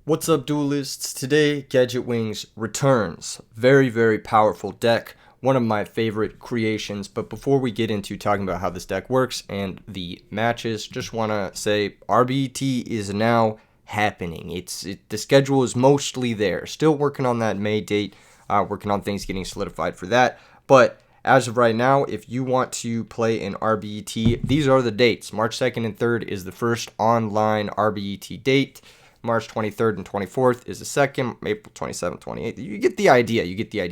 What's up, duelists? Today, Gadget Wings returns. Very, very powerful deck. One of my favorite creations. But before we get into talking about how this deck works and the matches, just want to say RBET is now happening. The schedule is mostly there. Still working on that May date. Working on things getting solidified for that. But as of right now, if you want to play in RBET, these are the dates. March 2nd and 3rd is the first online RBET date. March 23rd and 24th is the second. April 27th, 28th. You get the idea.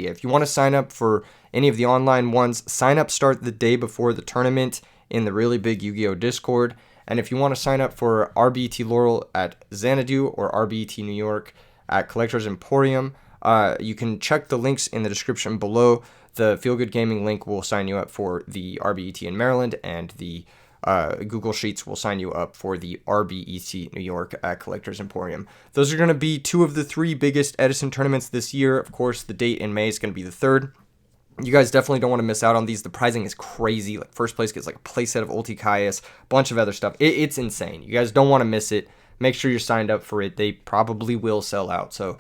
If you want to sign up for any of the online ones, sign up start the day before the tournament in the really big Yu-Gi-Oh! Discord. And if you want to sign up for RBET Laurel at Xanadu or RBET New York at Collector's Emporium, you can check the links in the description below. The Feel Good Gaming link will sign you up for the RBET in Maryland, and the Google Sheets will sign you up for the RBET New York at Collector's Emporium. Those are going to be two of the three biggest Edison tournaments this year. Of course, the date in May is going to be the 3rd. You guys definitely don't want to miss out on these. The pricing is crazy. Like, first place gets like a playset of Ulti Caius, a bunch of other stuff. It's insane. You guys don't want to miss it. Make sure you're signed up for it. They probably will sell out. So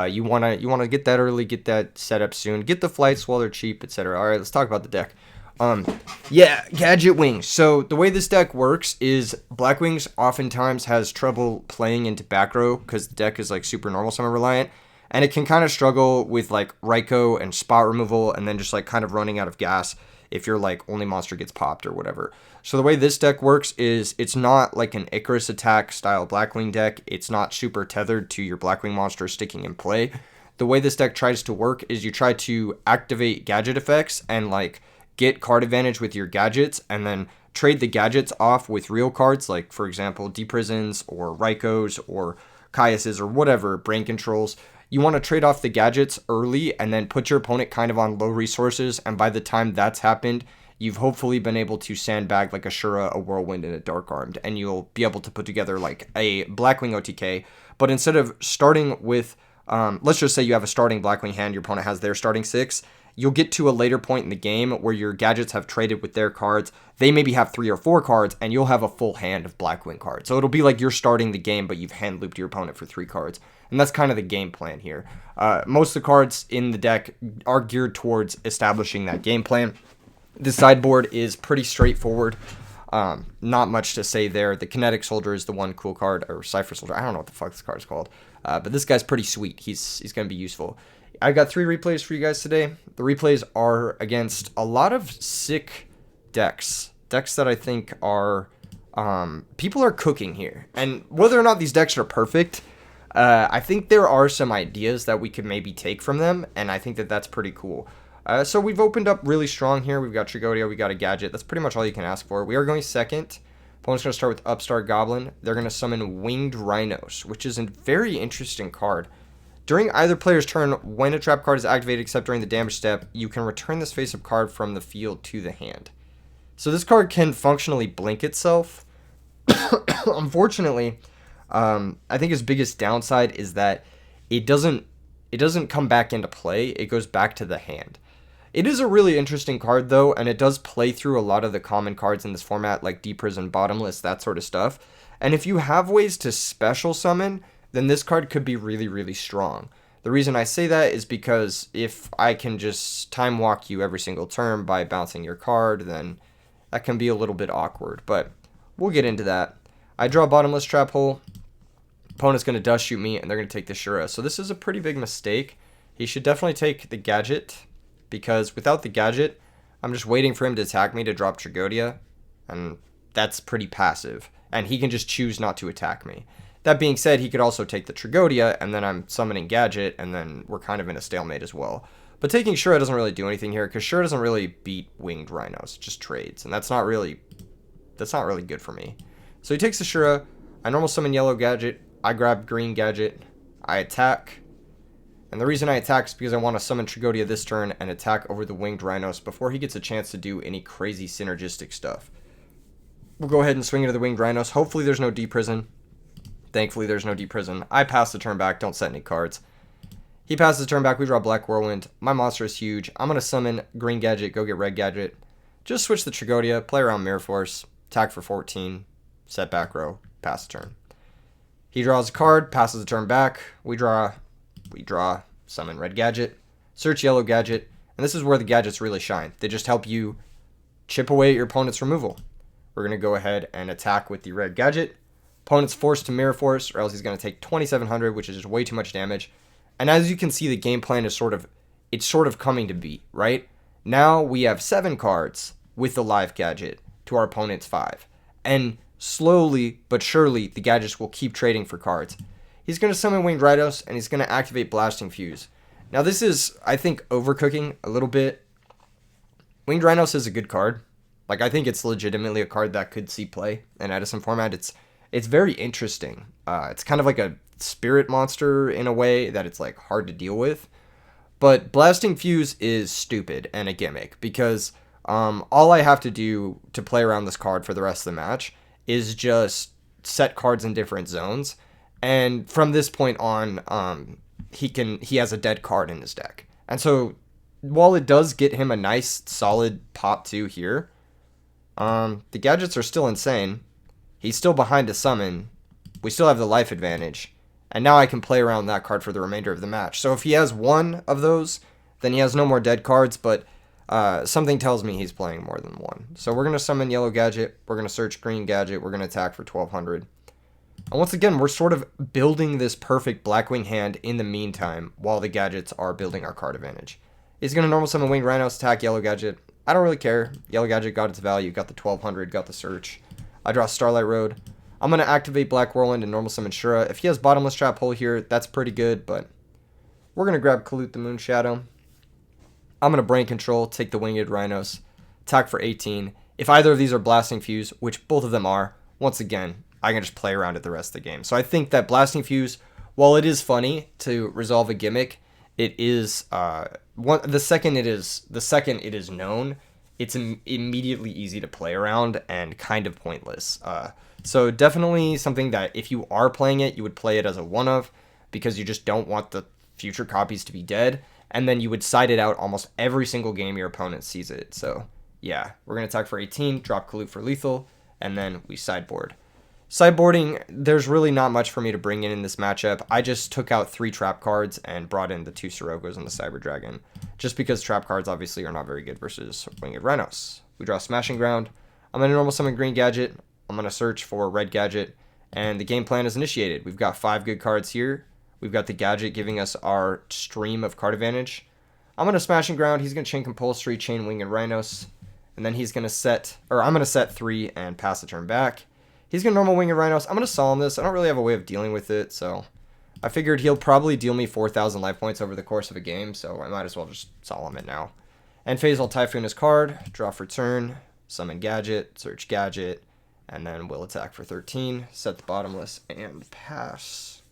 you wanna get that early, get that set up soon, get the flights while they're cheap, etc. All right, let's talk about the deck. Gadget Wings. So the way this deck works is Black Wings oftentimes has trouble playing into back row because the deck is like super normal summon reliant, and it can kind of struggle with like Raikou and spot removal, and then just like kind of running out of gas if your like only monster gets popped or whatever. So the way this deck works is it's not like an Icarus attack style Blackwing deck. It's not super tethered to your Blackwing monster sticking in play. The way this deck tries to work is you try to activate gadget effects and like get card advantage with your gadgets, and then trade the gadgets off with real cards, like for example D-Prisons or Raikous or Caiuses or whatever, brain controls. You want to trade off the gadgets early and then put your opponent kind of on low resources, and by the time that's happened, you've hopefully been able to sandbag like a Shura, a Whirlwind, and a Dark Armed, and you'll be able to put together like a Blackwing OTK. But instead of starting with, let's just say you have a starting Blackwing hand, your opponent has their starting 6, you'll get to a later point in the game where your gadgets have traded with their cards. They maybe have 3 or 4 cards, and you'll have a full hand of Blackwing cards. So it'll be like you're starting the game, but you've hand looped your opponent for 3 cards. And that's kind of the game plan here. Most of the cards in the deck are geared towards establishing that game plan. The sideboard is pretty straightforward. Not much to say there. The Kinetic Soldier is the one cool card, or Cypher Soldier. I don't know what the fuck this card is called. But this guy's pretty sweet. He's going to be useful. I got 3 replays for you guys today. The replays are against a lot of sick decks. Decks that I think are... people are cooking here. And whether or not these decks are perfect, I think there are some ideas that we could maybe take from them, and I think that that's pretty cool. So we've opened up really strong here. We've got Trigodia, we got a Gadget. That's pretty much all you can ask for. We are going second. Opponent's going to start with Upstart Goblin. They're going to summon Winged Rhinos, which is a very interesting card. During either player's turn, when a trap card is activated except during the damage step, you can return this face-up card from the field to the hand. So this card can functionally blink itself. Unfortunately, I think its biggest downside is that it doesn't come back into play. It goes back to the hand. It is a really interesting card, though, and it does play through a lot of the common cards in this format, like D-Prison, Bottomless, that sort of stuff. And if you have ways to special summon, then this card could be really, really strong. The reason I say that is because if I can just time walk you every single turn by bouncing your card, then that can be a little bit awkward, but we'll get into that. I draw Bottomless Trap Hole. Opponent's going to dust shoot me, and they're going to take the Shura. So this is a pretty big mistake. He should definitely take the Gadget, because without the Gadget, I'm just waiting for him to attack me to drop Trigodia, and that's pretty passive. And he can just choose not to attack me. That being said, he could also take the Trigodia, and then I'm summoning Gadget, and then we're kind of in a stalemate as well. But taking Shura doesn't really do anything here, because Shura doesn't really beat Winged Rhinos, it just trades, and that's not really good for me. So he takes the Shura, I normal summon yellow Gadget, I grab green Gadget, I attack, and the reason I attack is because I want to summon Trigodia this turn and attack over the Winged Rhinos before he gets a chance to do any crazy synergistic stuff. We'll go ahead and swing into the Winged Rhinos. Hopefully there's no D-Prison. Thankfully, there's no D-Prison. I pass the turn back. Don't set any cards. He passes the turn back. We draw Black Whirlwind. My monster is huge. I'm going to summon Green Gadget, go get Red Gadget. Just switch the Trigodia, play around Mirror Force, attack for 14, set back row, pass the turn. He draws a card, passes the turn back. We draw, summon red gadget, search yellow gadget, and this is where the gadgets really shine. They just help you chip away at your opponent's removal. We're going to go ahead and attack with the red gadget. Opponent's forced to Mirror Force, or else he's going to take 2,700, which is just way too much damage. And as you can see, the game plan is sort of coming to be, right? Now we have 7 cards with the live gadget to our opponent's 5. And slowly but surely, the gadgets will keep trading for cards. He's going to summon Winged Rhinos, and he's going to activate Blasting Fuse. Now this is, I think, overcooking a little bit. Winged Rhinos is a good card. Like, I think it's legitimately a card that could see play in Edison format. It's very interesting. It's kind of like a spirit monster in a way that it's like hard to deal with. But Blasting Fuse is stupid and a gimmick because all I have to do to play around this card for the rest of the match is just set cards in different zones. And from this point on, he has a dead card in his deck. And so while it does get him a nice solid pop 2 here, the gadgets are still insane. He's still behind a summon. We still have the life advantage. And now I can play around that card for the remainder of the match. So if he has one of those, then he has no more dead cards, but something tells me he's playing more than one. So we're going to summon yellow gadget. We're going to search green gadget. We're going to attack for 1,200. And once again, we're sort of building this perfect Blackwing hand in the meantime while the gadgets are building our card advantage. He's going to normal summon Winged Rhinos, attack yellow gadget. I don't really care. Yellow gadget got its value, got the 1,200, got the search. I draw Starlight Road. I'm going to activate Black Whirlwind and normal summon Shura. If he has Bottomless Trap Hole here, that's pretty good, but we're going to grab Kalut the Moon Shadow. I'm going to Brain Control, take the Winged Rhinos, attack for 18. If either of these are Blasting Fuse, which both of them are, once again, I can just play around it the rest of the game. So I think that Blasting Fuse, while it is funny to resolve a gimmick, it is the second it is known, it's immediately easy to play around and kind of pointless. So definitely something that if you are playing it, you would play it as a one-of because you just don't want the future copies to be dead. And then you would side it out almost every single game your opponent sees it. So yeah, we're going to attack for 18, drop Kalut for lethal, and then we sideboard. Sideboarding, there's really not much for me to bring in this matchup. I just took out 3 trap cards and brought in the 2 Sirocco's and the Cyber Dragon, just because trap cards obviously are not very good versus Winged Rhinos. We draw Smashing Ground. I'm going to normal summon green gadget. I'm going to search for red gadget, and the game plan is initiated. We've got 5 good cards here. We've got the gadget giving us our stream of card advantage. I'm going to Smashing Ground. He's going to chain Compulsory, chain Winged Rhinos, and then he's going to set, or I'm going to set 3 and pass the turn back. He's going to normal Winged Rhinos. I'm going to Solemn this. I don't really have a way of dealing with it, so I figured he'll probably deal me 4,000 life points over the course of a game, so I might as well just Solemn it now. End phase, I'll Typhoon his card, draw for turn, summon Gadget, search Gadget, and then we'll attack for 13, set the Bottomless, and pass.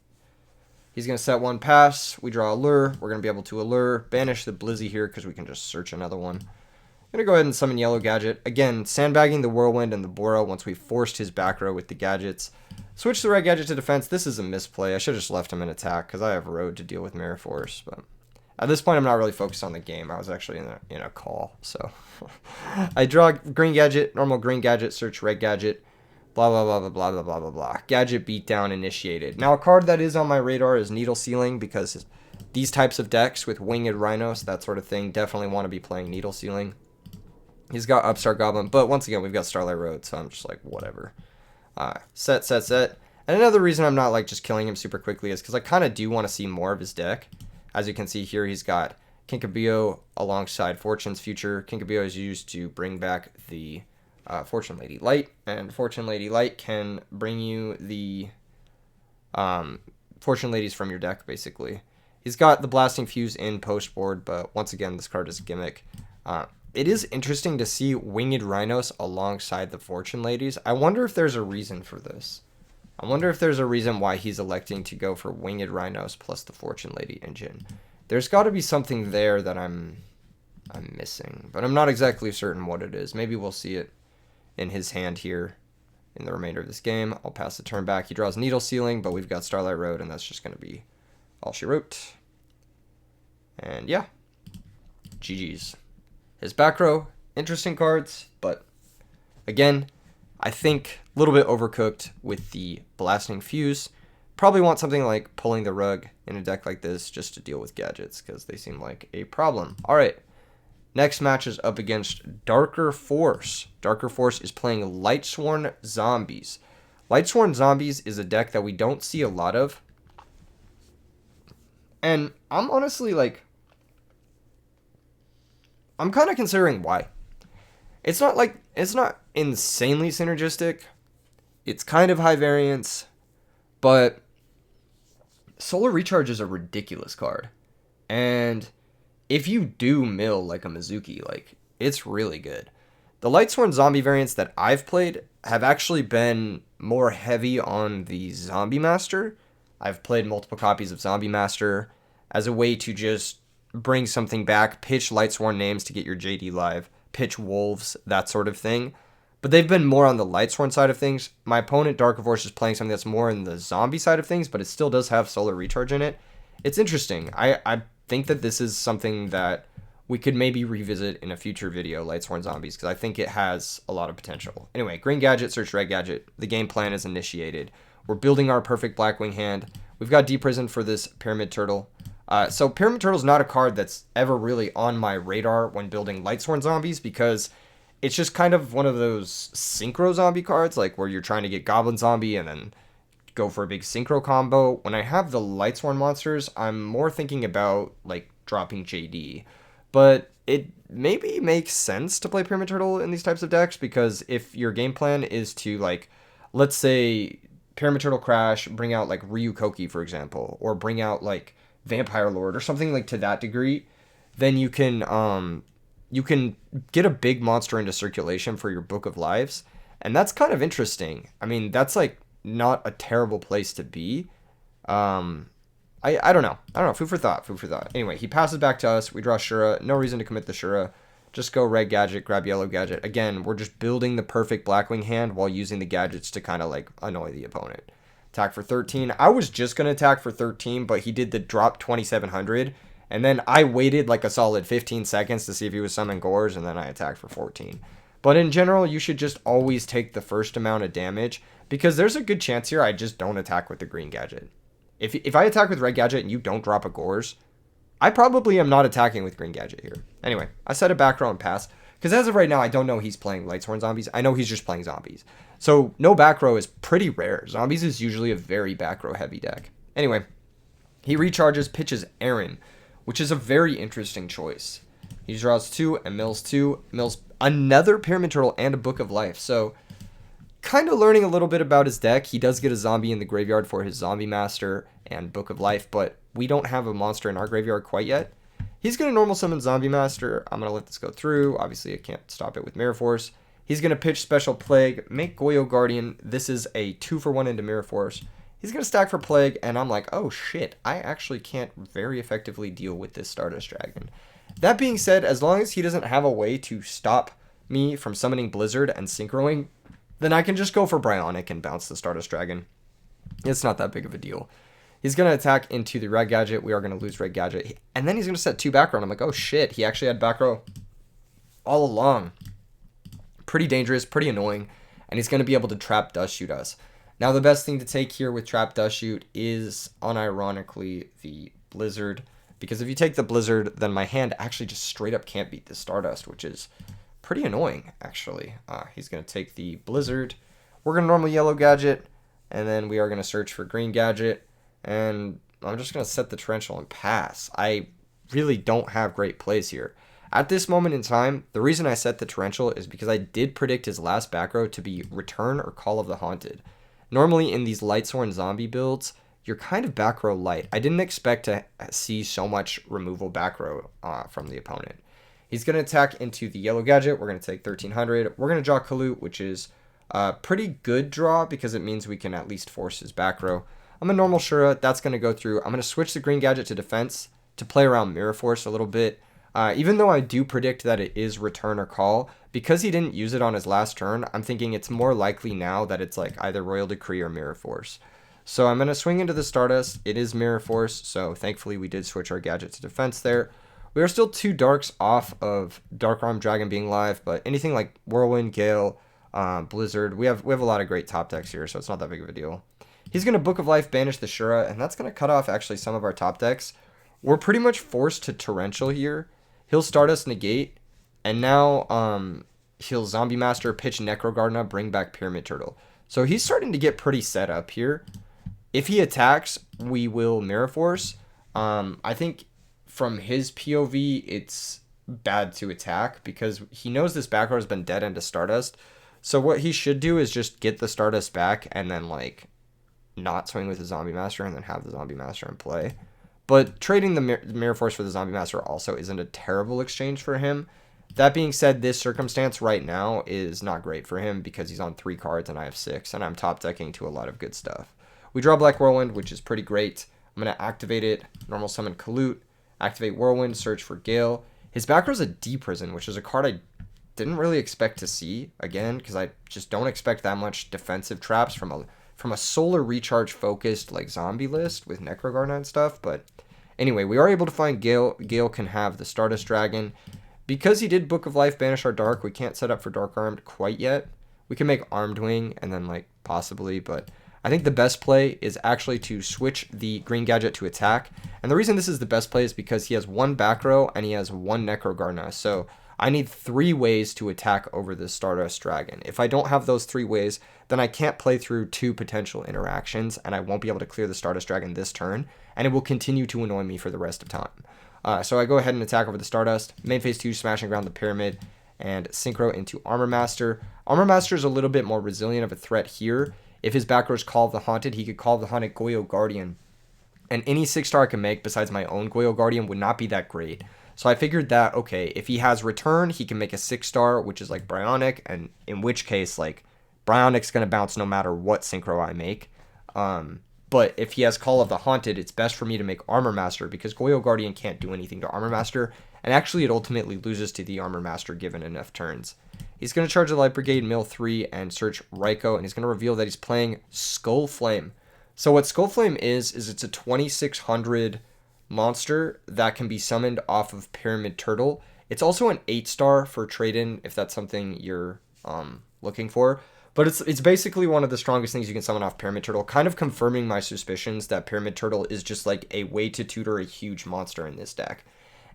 He's going to set 1 pass. We draw Allure. We're going to be able to Allure, banish the Blizzy here because we can just search another one. I'm going to go ahead and summon Yellow Gadget. Again, sandbagging the Whirlwind and the Bora once we forced his back row with the gadgets. Switch the red gadget to defense. This is a misplay. I should have just left him in attack because I have Road to deal with Mirror Force. But at this point, I'm not really focused on the game. I was actually in a call. So I draw green gadget, normal green gadget, search red gadget. Blah, blah, blah, blah, blah, blah, blah, blah, blah. Gadget beatdown initiated. Now, a card that is on my radar is Needle Sealing because these types of decks with Winged Rhinos, that sort of thing, definitely want to be playing Needle Sealing. He's got Upstart Goblin, but once again, we've got Starlight Road, so I'm just like, whatever. Set. And another reason I'm not like just killing him super quickly is because I kind of do want to see more of his deck. As you can see here, he's got Kinkabio alongside Fortune's Future. Kinkabio is used to bring back the Fortune Lady Light, and Fortune Lady Light can bring you the Fortune Ladies from your deck, basically. He's got the Blasting Fuse in post board, but once again, this card is a gimmick. It is interesting to see Winged Rhinos alongside the Fortune Ladies. I wonder if there's a reason for this. I wonder if there's a reason why he's electing to go for Winged Rhinos plus the Fortune Lady engine. There's got to be something there that I'm missing, but I'm not exactly certain what it is. Maybe we'll see it in his hand here in the remainder of this game. I'll pass the turn back. He draws Needle Sealing, but we've got Starlight Road, and that's just going to be all she wrote. And yeah, GG's. His back row, interesting cards, but again, I think a little bit overcooked with the Blasting Fuse probably want something like Pulling the Rug in a deck like this just to deal with gadgets because they seem like a problem. All right. Next match is up against Darker Force. Darker Force is playing Lightsworn Zombies. Lightsworn Zombies is a deck that we don't see a lot of. And I'm honestly like, I'm kind of considering why. It's not insanely synergistic. It's kind of high variance, but Solar Recharge is a ridiculous card. And if you do mill like a Mizuki, like, it's really good. The Lightsworn zombie variants that I've played have actually been more heavy on the Zombie Master. I've played multiple copies of Zombie Master as a way to just bring something back, pitch Lightsworn names to get your JD live, pitch Wolves, that sort of thing. But they've been more on the Lightsworn side of things. My opponent, Darker Force, is playing something that's more in the zombie side of things, but it still does have Solar Recharge in it. It's interesting. I think that this is something that we could maybe revisit in a future video, Lightsworn Zombies, because I think it has a lot of potential. Anyway, green gadget, search red gadget. The game plan is initiated. We're building our perfect Blackwing hand. We've got Deep Prison for this Pyramid Turtle. So Pyramid Turtle is not a card that's ever really on my radar when building Lightsworn Zombies because it's just kind of one of those synchro zombie cards, like where you're trying to get Goblin Zombie and then go for a big synchro combo. When I have the Lightsworn monsters, I'm more thinking about like dropping JD. But it maybe makes sense to play Pyramid Turtle in these types of decks because if your game plan is to, like, let's say Pyramid Turtle crash, bring out like Ryu Koki, for example, or bring out like Vampire Lord or something like to that degree, then you can get a big monster into circulation for your Book of Lives. And that's kind of interesting. I mean, that's like not a terrible place to be. I don't know. Food for thought. Anyway, he passes back to us. We draw Shura. No reason to commit the Shura. Just go red gadget, grab yellow gadget. Again, we're just building the perfect Blackwing hand while using the gadgets to kind of like annoy the opponent. Attack for 13. I was just going to attack for 13, but he did the drop 2700. And then I waited like a solid 15 seconds to see if he was summoning Gores, and then I attacked for 14. But in general, you should just always take the first amount of damage because there's a good chance here I just don't attack with the green gadget. If I attack with red gadget and you don't drop a Gores, I probably am not attacking with green gadget here. Anyway, I set a back row and pass. Because as of right now, I don't know he's playing Lightsworn Zombies. I know he's just playing Zombies. So no back row is pretty rare. Zombies is usually a very back row heavy deck. Anyway, he recharges, pitches Aaron, which is a very interesting choice. He draws 2 and mills 2. Mills another Pyramid Turtle and a Book of Life. So kind of learning a little bit about his deck. He does get a zombie in the graveyard for his Zombie Master and Book of Life, but we don't have a monster in our graveyard quite yet. He's going to normal summon Zombie Master. I'm going to let this go through. Obviously, I can't stop it with Mirror Force. He's going to pitch Special Plague, make Yugioh Guardian. This is a 2-for-1 into Mirror Force. He's going to stack for Plague, and I'm like, oh shit, I actually can't very effectively deal with this Stardust Dragon. That being said, as long as he doesn't have a way to stop me from summoning Blizzard and Synchroing, then I can just go for Bryonic and bounce the Stardust Dragon. It's not that big of a deal. He's going to attack into the red gadget. We are going to lose red gadget. And then he's going to set 2 back row. I'm like, oh shit, he actually had back row all along. Pretty dangerous, pretty annoying. And he's going to be able to trap Dust Shoot us. Now the best thing to take here with trap Dust Shoot is unironically the Blizzard. Because if you take the Blizzard, then my hand actually just straight up can't beat the Stardust, which is pretty annoying, actually. He's going to take the Blizzard. We're going to normal yellow gadget. And then we are going to search for green gadget. And I'm just going to set the Torrential and pass. I really don't have great plays here. At this moment in time, the reason I set the Torrential is because I did predict his last back row to be Return or Call of the Haunted. Normally in these Lightsworn zombie builds, you're kind of back row light. I didn't expect to see so much removal back row from the opponent. He's going to attack into the yellow gadget. We're going to take 1300. We're going to draw Kalut, which is a pretty good draw because it means we can at least force his back row. I'm a normal Shura. That's going to go through. I'm going to switch the green gadget to defense to play around Mirror Force a little bit. Even though I do predict that it is Return or Call, because he didn't use it on his last turn, I'm thinking it's more likely now that it's like either Royal Decree or Mirror Force. So I'm going to swing into the Stardust. It is Mirror Force, so thankfully we did switch our gadget to defense there. We are still 2 darks off of Dark Arm Dragon being live, but anything like Whirlwind, Gale, Blizzard, we have a lot of great top decks here, so it's not that big of a deal. He's going to Book of Life, banish the Shura, and that's going to cut off actually some of our top decks. We're pretty much forced to Torrential here. He'll Stardust Negate, and now he'll Zombie Master, pitch Necrogardener, bring back Pyramid Turtle. So he's starting to get pretty set up here. If he attacks, we will Mirror Force. I think from his POV, it's bad to attack because he knows this back row has been dead into Stardust. So what he should do is just get the Stardust back and then like not swing with the Zombie Master and then have the Zombie Master in play. But trading the Mirror Force for the Zombie Master also isn't a terrible exchange for him. That being said, this circumstance right now is not great for him because he's on 3 cards and I have 6, and I'm top decking to a lot of good stuff. We draw Black Whirlwind, which is pretty great. I'm going to activate it, normal summon Kalut, activate Whirlwind, search for Gale. His back row is a D-Prison, which is a card I didn't really expect to see, again, because I just don't expect that much defensive traps from a Solar Recharge focused like zombie list with Necrogardener and stuff. But anyway, we are able to find Gale. Gale can have the Stardust Dragon. Because he did Book of Life, banish our Dark, we can't set up for Dark Armed quite yet. We can make Armed Wing and then like possibly, but I think the best play is actually to switch the green gadget to attack. And the reason this is the best play is because he has 1 back row and he has 1 Necrogardener. So I need 3 ways to attack over the Stardust Dragon. If I don't have those 3 ways, then I can't play through 2 potential interactions and I won't be able to clear the Stardust Dragon this turn, and it will continue to annoy me for the rest of time. So I go ahead and attack over the Stardust. Main phase 2, smashing around the Pyramid, and Synchro into Armor Master. Armor Master is a little bit more resilient of a threat here. If his back row is Call of the Haunted, he could Call of the Haunted Yugioh Guardian. And any 6-star I can make besides my own Yugioh Guardian would not be that great. So I figured that, okay, if he has Return, he can make a 6-star, which is like Bryonic, and in which case, like, Bryonic's going to bounce no matter what Synchro I make. But if he has Call of the Haunted, it's best for me to make Armor Master because Yugioh Guardian can't do anything to Armor Master, and actually it ultimately loses to the Armor Master given enough turns. He's going to charge the Light Brigade, mill 3, and search Raikou, and he's going to reveal that he's playing Skull Flame. So what Skull Flame is it's a 2600 monster that can be summoned off of Pyramid Turtle. It's also an 8-star for trade-in if that's something you're looking for. But it's basically one of the strongest things you can summon off Pyramid Turtle, kind of confirming my suspicions that Pyramid Turtle is just like a way to tutor a huge monster in this deck.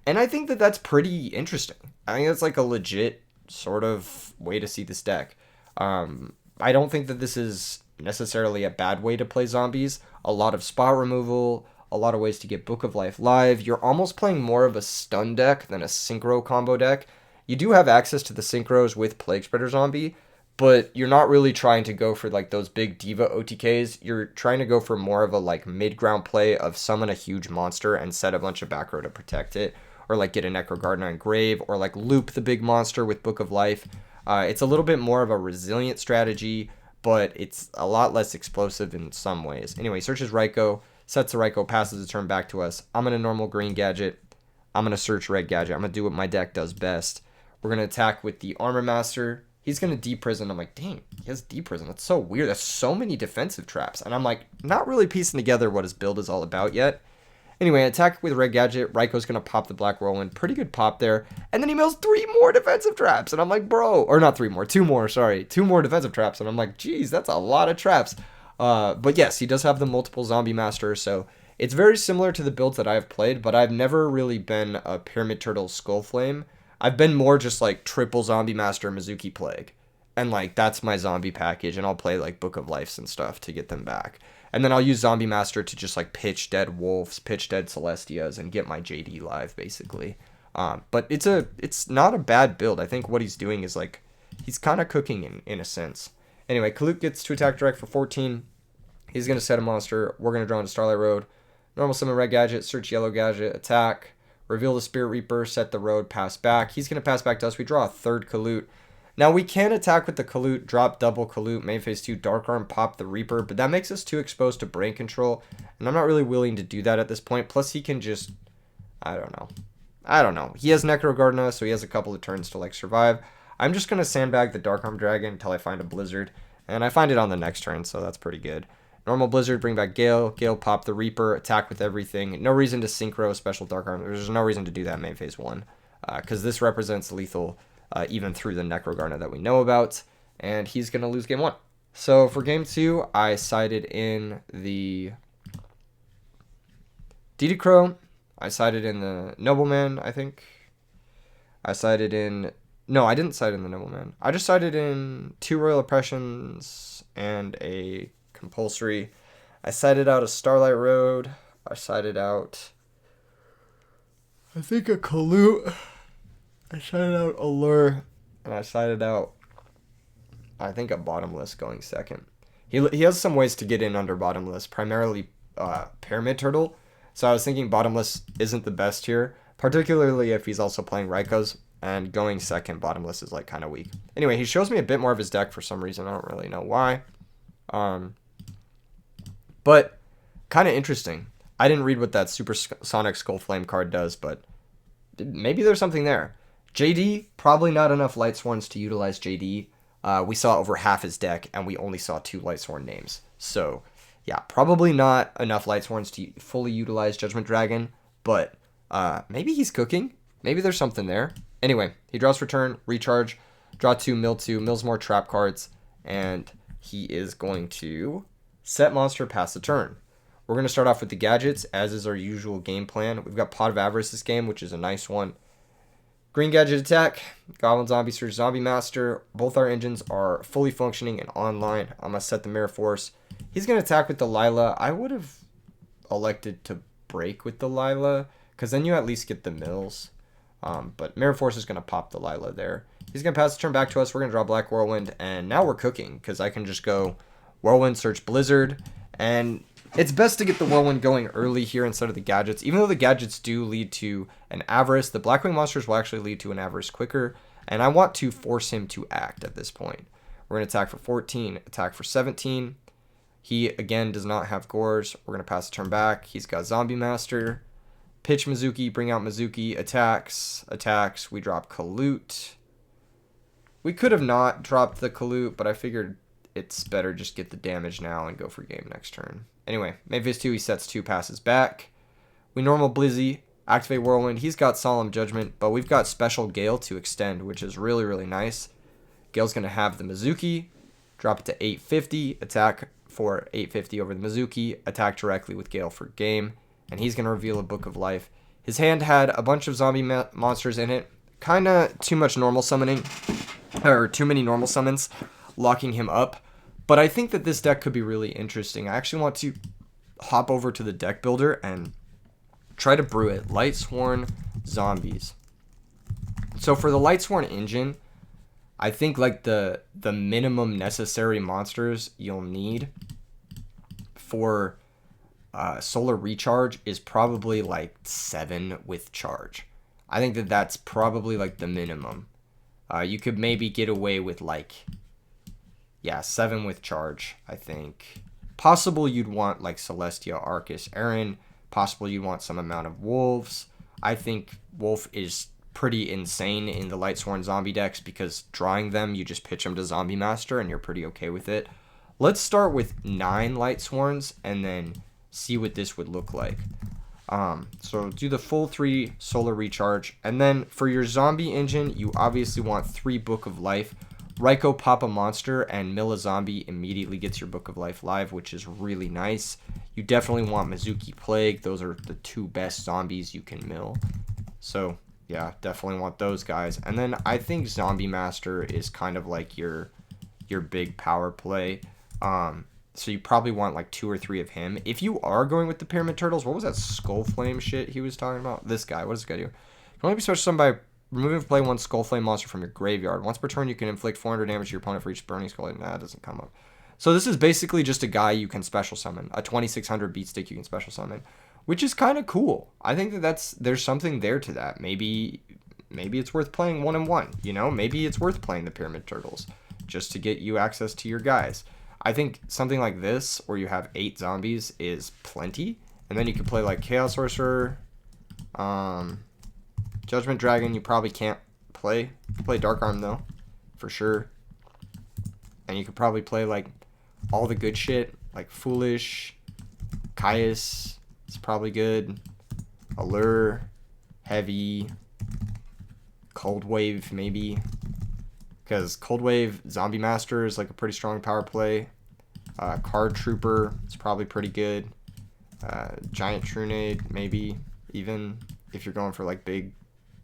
And I think that that's pretty interesting. I think that's like a legit sort of way to see this deck. I don't think that this is necessarily a bad way to play zombies. A lot of spot removal, a lot of ways to get Book of Life live. You're almost playing more of a stun deck than a synchro combo deck. You do have access to the synchros with Plague Spreader Zombie, but you're not really trying to go for like those big diva OTKs. You're trying to go for more of a like mid-ground play of summon a huge monster and set a bunch of back row to protect it, or like get a Necrogardener and Grave, or like loop the big monster with Book of Life. It's a little bit more of a resilient strategy, but it's a lot less explosive in some ways. Anyway, searches Raikou, sets the Raikou, passes the turn back to us. I'm going to normal green gadget. I'm going to search red gadget. I'm going to do what my deck does best. We're going to attack with the Armor Master. He's going to D-Prison. I'm like, dang, he has D-Prison. That's so weird. There's so many defensive traps. And I'm like, not really piecing together what his build is all about yet. Anyway, attack with red gadget. Raikou's going to pop the Black Whirlwind. Pretty good pop there. And then he mills 3 more defensive traps. And I'm like, bro. Or not 3 more. 2 more, sorry. 2 more defensive traps. And I'm like, geez, that's a lot of traps. But yes, he does have the multiple Zombie Master. So it's very similar to the builds that I've played. But I've never really been a Pyramid Turtle Skull Flame. I've been more just like triple Zombie Master Mizuki Plague. And like that's my zombie package. And I'll play like Book of Lives and stuff to get them back. And then I'll use Zombie Master to just like pitch dead wolves, pitch dead Celestias, and get my JD live basically. But it's not a bad build. I think what he's doing is like he's kind of cooking in a sense. Anyway, Kalut gets to attack direct for 14. He's gonna set a monster. We're gonna draw into Starlight Road. Normal summon red gadget, search yellow gadget, attack. Reveal the Spirit Reaper, set the road, pass back. He's going to pass back to us. We draw a third Kalut. Now, we can attack with the Kalut, drop double Kalut, main phase 2, Dark Arm, pop the Reaper, but that makes us too exposed to brain control, and I'm not really willing to do that at this point. Plus, he can just, I don't know. He has Necrogardener, so he has a couple of turns to, like, survive. I'm just going to sandbag the Dark Arm Dragon until I find a Blizzard, and I find it on the next turn, so that's pretty good. Normal Blizzard, bring back Gale. Gale, pop the Reaper, attack with everything. No reason to synchro special Dark Arm. There's no reason to do that in main phase 1. Because this represents lethal even through the Necrogardener that we know about. And he's going to lose game 1. So for game 2, I sided in the Crow. I sided in the Nobleman, I think. I sided in... No, I didn't side in the Nobleman. I just sided in 2 Royal Oppressions and a Compulsory. I sided out a Starlight Road. I sided out... I think a Kalute. I sided out a Lure. And I sided out... I think a Bottomless going second. He has some ways to get in under Bottomless, primarily Pyramid Turtle. So I was thinking Bottomless isn't the best here, particularly if he's also playing Rikos, and going second Bottomless is like kind of weak. Anyway, he shows me a bit more of his deck for some reason. I don't really know why. But kind of interesting. I didn't read what that Supersonic Skull Flame card does, but maybe there's something there. JD, probably not enough Lightsworns to utilize JD. We saw over half his deck, and we only saw 2 Lightsworn names. So, yeah, probably not enough Lightsworns to fully utilize Judgment Dragon, but maybe he's cooking. Maybe there's something there. Anyway, he draws for turn, recharge, draw 2, mill 2, mills more trap cards, and he is going to set monster, pass the turn. We're going to start off with the gadgets, as is our usual game plan. We've got Pot of Avarice this game, which is a nice one. Green gadget attack, Goblin Zombie Surge Zombie Master. Both our engines are fully functioning and online. I'm going to set the Mirror Force. He's going to attack with the Lila. I would have elected to break with the Lila, because then you at least get the mills. But Mirror Force is going to pop the Lila there. He's going to pass the turn back to us. We're going to draw Black Whirlwind, and now we're cooking, because I can just go Whirlwind, search Blizzard, and it's best to get the Whirlwind going early here instead of the gadgets. Even though the gadgets do lead to an Avarice, the Blackwing monsters will actually lead to an Avarice quicker, and I want to force him to act at this point. We're going to attack for 14, attack for 17. He, again, does not have Gores. We're going to pass the turn back. He's got Zombie Master. Pitch Mizuki, bring out Mizuki, attacks. We drop Kalute. We could have not dropped the Kalute, but I figured it's better just get the damage now and go for game next turn. Anyway, Mavis 2, he sets 2, passes back. We normal Blizzy, activate Whirlwind. He's got Solemn Judgment, but we've got Special Gale to extend, which is really, really nice. Gale's going to have the Mizuki, drop it to 850, attack for 850 over the Mizuki, attack directly with Gale for game, and he's going to reveal a Book of Life. His hand had a bunch of zombie monsters in it, kind of too much normal summoning, or too many normal summons, locking him up. But I think that this deck could be really interesting. I actually want to hop over to the deck builder and try to brew it. Lightsworn Zombies. So for the Lightsworn engine, I think like the minimum necessary monsters you'll need for Solar Recharge is probably like 7 with charge. I think that that's probably like the minimum. You could maybe get away with like... Yeah, 7 with charge, I think. Possible you'd want like Celestia, Arcus, Aaron. Possible you'd want some amount of Wolves. I think Wolf is pretty insane in the Lightsworn zombie decks because drawing them, you just pitch them to Zombie Master and you're pretty okay with it. Let's start with 9 Lightsworns and then see what this would look like. So do the full 3 Solar Recharge. And then for your zombie engine, you obviously want 3 Book of Life. Raikou pop a monster and mill a zombie immediately gets your Book of Life live, which is really nice. You definitely want Mizuki Plague. Those are the 2 best zombies you can mill. So, yeah, definitely want those guys. And then I think Zombie Master is kind of like your big power play. So you probably want like 2 or 3 of him. If you are going with the Pyramid Turtles, what was that Skull Flame shit he was talking about? This guy, what does this guy do? You can only be special summoned by removing from play 1 Skull Flame monster from your graveyard. Once per turn, you can inflict 400 damage to your opponent for each burning skull. Nah, that doesn't come up. So this is basically just a guy you can special summon. A 2600 beat stick you can special summon, which is kind of cool. I think that there's something there to that. Maybe it's worth playing 1-1. You know, maybe it's worth playing the Pyramid Turtles just to get you access to your guys. I think something like this, where you have 8 zombies, is plenty. And then you can play like Chaos Sorcerer, Judgment Dragon. You probably can't play Dark Arm though, for sure. And you could probably play like all the good shit, like Foolish, Caius is probably good, Allure, Heavy, Cold Wave maybe. because Cold Wave Zombie Master is like a pretty strong power play. Card Trooper is probably pretty good. Giant Trunade, maybe, even if you're going for like big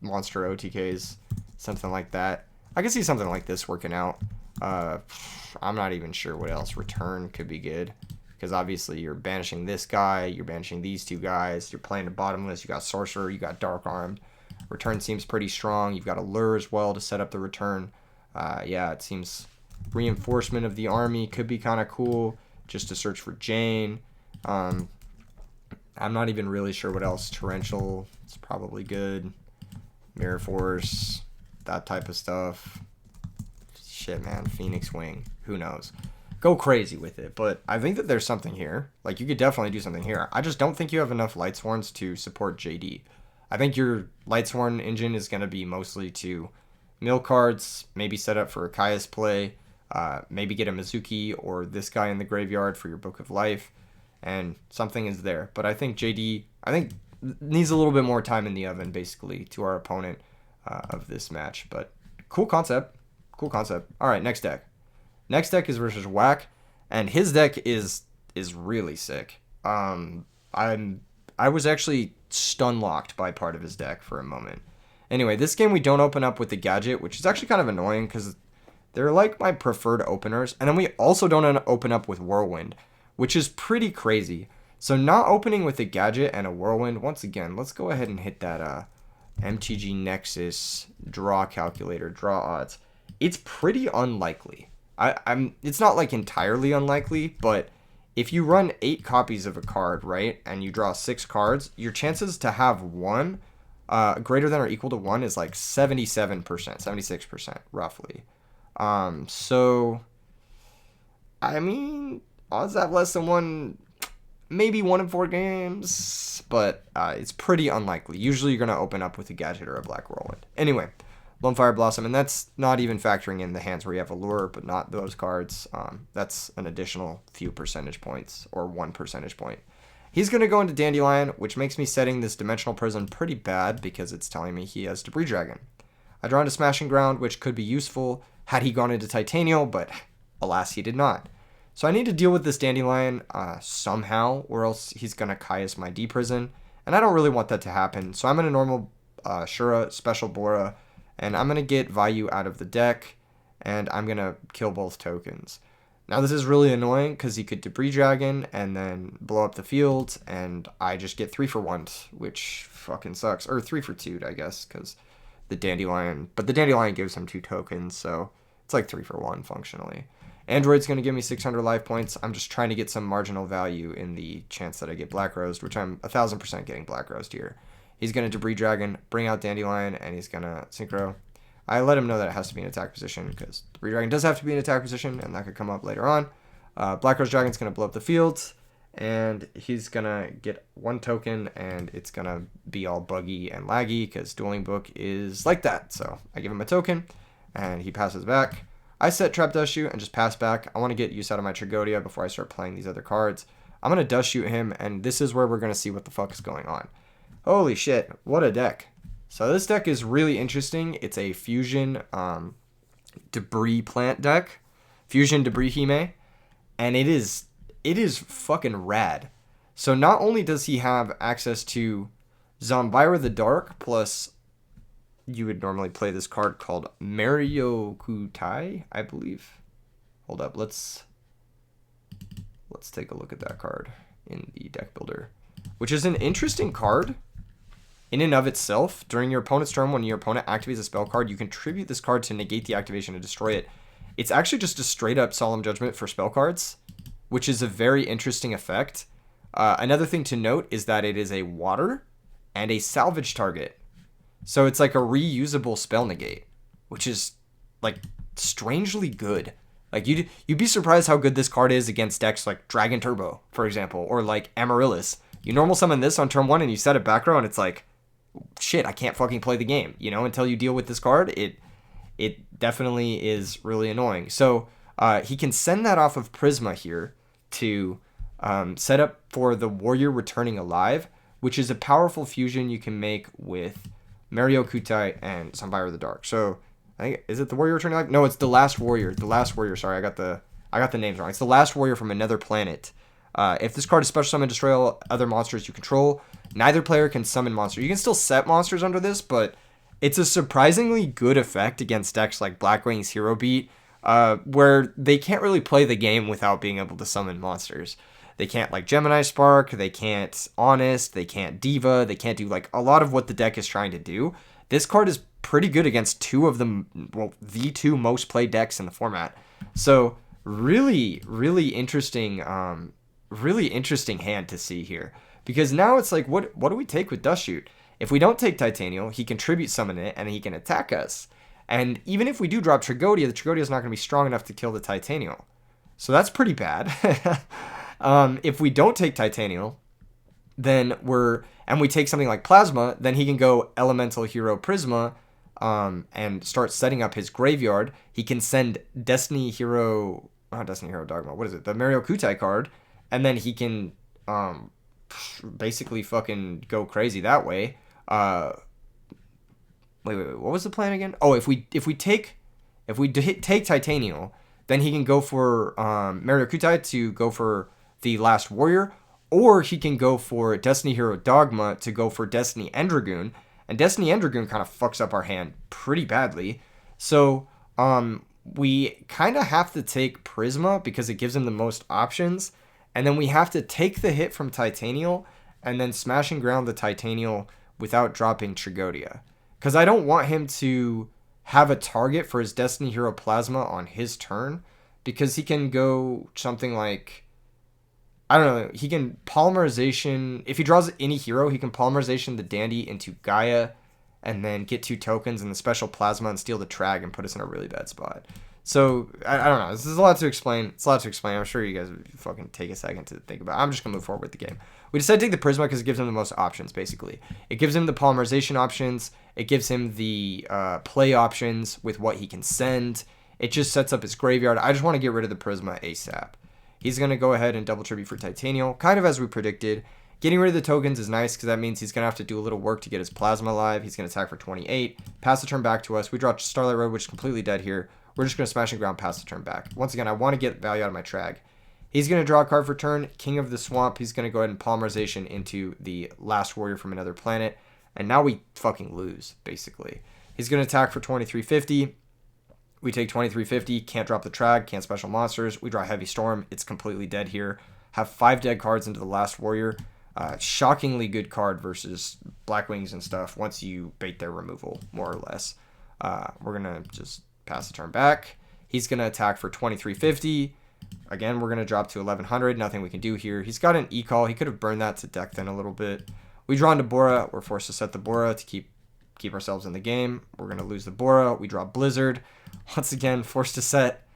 monster OTKs, something like that. I can see something like this working out. I'm not even sure what else. Return could be good, because obviously you're banishing this guy, you're banishing these two guys, you're playing a bottomless, you got Sorcerer, you got Dark Armed. Return seems pretty strong. You've got Allure as well to set up the return. Yeah, it seems Reinforcement of the Army could be kind of cool, just to search for Jane. I'm not even really sure what else. Torrential is probably good. Mirror Force, that type of stuff. Shit, man. Phoenix Wing. Who knows? Go crazy with it. But I think that there's something here. Like, you could definitely do something here. I just don't think you have enough Lightsworns to support JD. I think your Lightsworn engine is going to be mostly to mill cards, maybe set up for a Kaya's play, maybe get a Mizuki or this guy in the graveyard for your Book of Life, and something is there. But I think JD, needs a little bit more time in the oven, basically, to our opponent of this match. But cool concept. Cool concept. All right, next deck. Next deck is versus Whack, and his deck is really sick. I was actually stun locked by part of his deck for a moment. Anyway, this game we don't open up with the Gadget, which is actually kind of annoying because they're like my preferred openers. And then we also don't open up with Whirlwind, which is pretty crazy. So not opening with a Gadget and a Whirlwind, once again, let's go ahead and hit that MTG Nexus draw calculator, draw odds. It's pretty unlikely. It's not like entirely unlikely, but if you run 8 copies of a card, right, and you draw 6 cards, your chances to have one greater than or equal to 1 is like 77%, 76%, roughly. So, I mean, odds have less than 1, maybe 1 in 4 games, but it's pretty unlikely. Usually you're going to open up with a Gadget or a Black Whirlwind. Anyway, Lone Fire Blossom, and that's not even factoring in the hands where you have Allure, but not those cards. That's an additional few percentage points, or 1 percentage point. He's going to go into Dandelion, which makes me setting this Dimensional Prison pretty bad, because it's telling me he has Debris Dragon. I draw into Smashing Ground, which could be useful had he gone into Titanial, but alas, he did not. So I need to deal with this Dandelion somehow, or else he's going to Caius my D-Prison, and I don't really want that to happen. So I'm going to normal Shura, Special Bora, and I'm going to get Vayu out of the deck, and I'm going to kill both tokens. Now this is really annoying, because he could Debris Dragon, and then blow up the field, and I just get 3 for 1, which fucking sucks. Or 3 for 2, I guess, because the Dandelion, but the Dandelion gives him 2 tokens, so it's like 3 for 1, functionally. Android's going to give me 600 life points. I'm just trying to get some marginal value in the chance that I get Black Rosed, which I'm 1000% getting Black Rosed here. He's going to Debris Dragon, bring out Dandelion, and he's going to Synchro. I let him know that it has to be in attack position, because Debris Dragon does have to be in attack position, and that could come up later on. Black Rose Dragon's going to blow up the field, and he's going to get 1 token, and it's going to be all buggy and laggy, because Dueling Book is like that. So I give him a token, and he passes back. I set Trap Dust Shoot and just pass back. I want to get use out of my Tragodia before I start playing these other cards. I'm going to Dust Shoot him, and this is where we're going to see what the fuck is going on. Holy shit, what a deck. So this deck is really interesting. It's a Fusion Debris Plant deck. Fusion Debris Hime. And it is fucking rad. So not only does he have access to Zombira the Dark, plus you would normally play this card called Mario Kutai, I believe. Hold up, let's take a look at that card in the deck builder, which is an interesting card in and of itself. During your opponent's turn, when your opponent activates a spell card, you contribute this card to negate the activation and destroy it. It's actually just a straight up Solemn Judgment for spell cards, which is a very interesting effect. Another thing to note is that it is a water and a salvage target. So it's like a reusable spell negate, which is like strangely good. Like you'd be surprised how good this card is against decks like Dragon Turbo, for example, or like Amaryllis. You normal summon this on turn 1 and you set it back row, and it's like, shit, I can't fucking play the game, until you deal with this card. It definitely is really annoying. So he can send that off of Prisma here to set up for the Warrior Returning Alive, which is a powerful fusion you can make with Mario Kutai and Zombira the Dark. So I think, is it the warrior returning life? No, it's the last warrior. The last warrior. Sorry, I got the names wrong. It's the last warrior from another planet. If this card is special summon, destroy all other monsters you control. Neither player can summon monsters. You can still set monsters under this, but it's a surprisingly good effect against decks like Blackwing's Hero Beat, where they can't really play the game without being able to summon monsters. They can't like Gemini Spark, they can't Honest, they can't Diva, they can't do like a lot of what the deck is trying to do. This card is pretty good against the two most played decks in the format. So really interesting hand to see here. Because now it's like, what do we take with Dust Shoot? If we don't take Titanial, he can tribute summon it, and he can attack us. And even if we do drop Tragodia, the Tragodia is not going to be strong enough to kill the Titanial. So that's pretty bad. If we don't take Titanial, then we take something like Plasma, then he can go Elemental Hero Prisma, and start setting up his graveyard. He can send Destiny Hero Dogma. What is it? The Mario Kutai card, and then he can basically fucking go crazy that way. Wait. What was the plan again? Oh, if we take Titanial, then he can go for Mario Kutai to go for the Last Warrior, or he can go for Destiny Hero Dogma to go for Destiny Endragoon, and Destiny Endragoon kind of fucks up our hand pretty badly. So we kind of have to take Prisma because it gives him the most options, and then we have to take the hit from Titanial and then smash and ground the Titanial without dropping Tragodia. Because I don't want him to have a target for his Destiny Hero Plasma on his turn, because he can go something like, I don't know, he can Polymerization. If he draws any hero, he can Polymerization the Dandy into Gaia and then get 2 tokens and the special Plasma and steal the Trag and put us in a really bad spot. So, I don't know. This is a lot to explain. I'm sure you guys would fucking take a second to think about it. I'm just going to move forward with the game. We decided to take the Prisma because it gives him the most options, basically. It gives him the Polymerization options. It gives him the play options with what he can send. It just sets up his graveyard. I just want to get rid of the Prisma ASAP. He's going to go ahead and double tribute for Titanial, kind of as we predicted. Getting rid of the tokens is nice because that means he's going to have to do a little work to get his Plasma alive. He's going to attack for 28, pass the turn back to us. We draw Starlight Road, which is completely dead here. We're just going to smash and ground, pass the turn back. Once again, I want to get value out of my Trag. He's going to draw a card for turn, King of the Swamp. He's going to go ahead and Polymerization into the Last Warrior from another planet. And now we fucking lose, basically. He's going to attack for 2350. We take 2350, can't drop the Trag, can't special monsters. We draw Heavy Storm. It's completely dead here. Have 5 dead cards into the Last Warrior. Shockingly good card versus Blackwings and stuff once you bait their removal, more or less. We're going to just pass the turn back. He's going to attack for 2350. Again, we're going to drop to 1100. Nothing we can do here. He's got an E-Call. He could have burned that to deck then a little bit. We draw into Bora. We're forced to set the Bora to keep ourselves in the game. We're going to lose the Bora. We draw Blizzard. Once again, forced to set.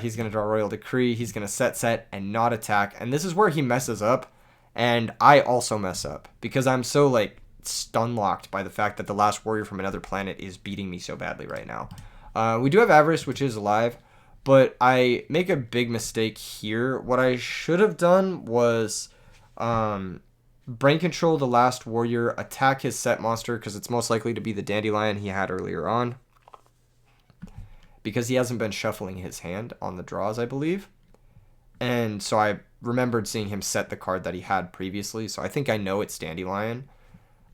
He's going to draw Royal Decree. He's going to set, and not attack. And this is where he messes up. And I also mess up because I'm so, like, stun-locked by the fact that the Last Warrior from another planet is beating me so badly right now. We do have Avarice, which is alive, but I make a big mistake here. What I should have done was brain control the Last Warrior, attack his set monster, because it's most likely to be the Dandelion he had earlier on, because he hasn't been shuffling his hand on the draws, I believe. And so I remembered seeing him set the card that he had previously, so I think I know it's Dandelion.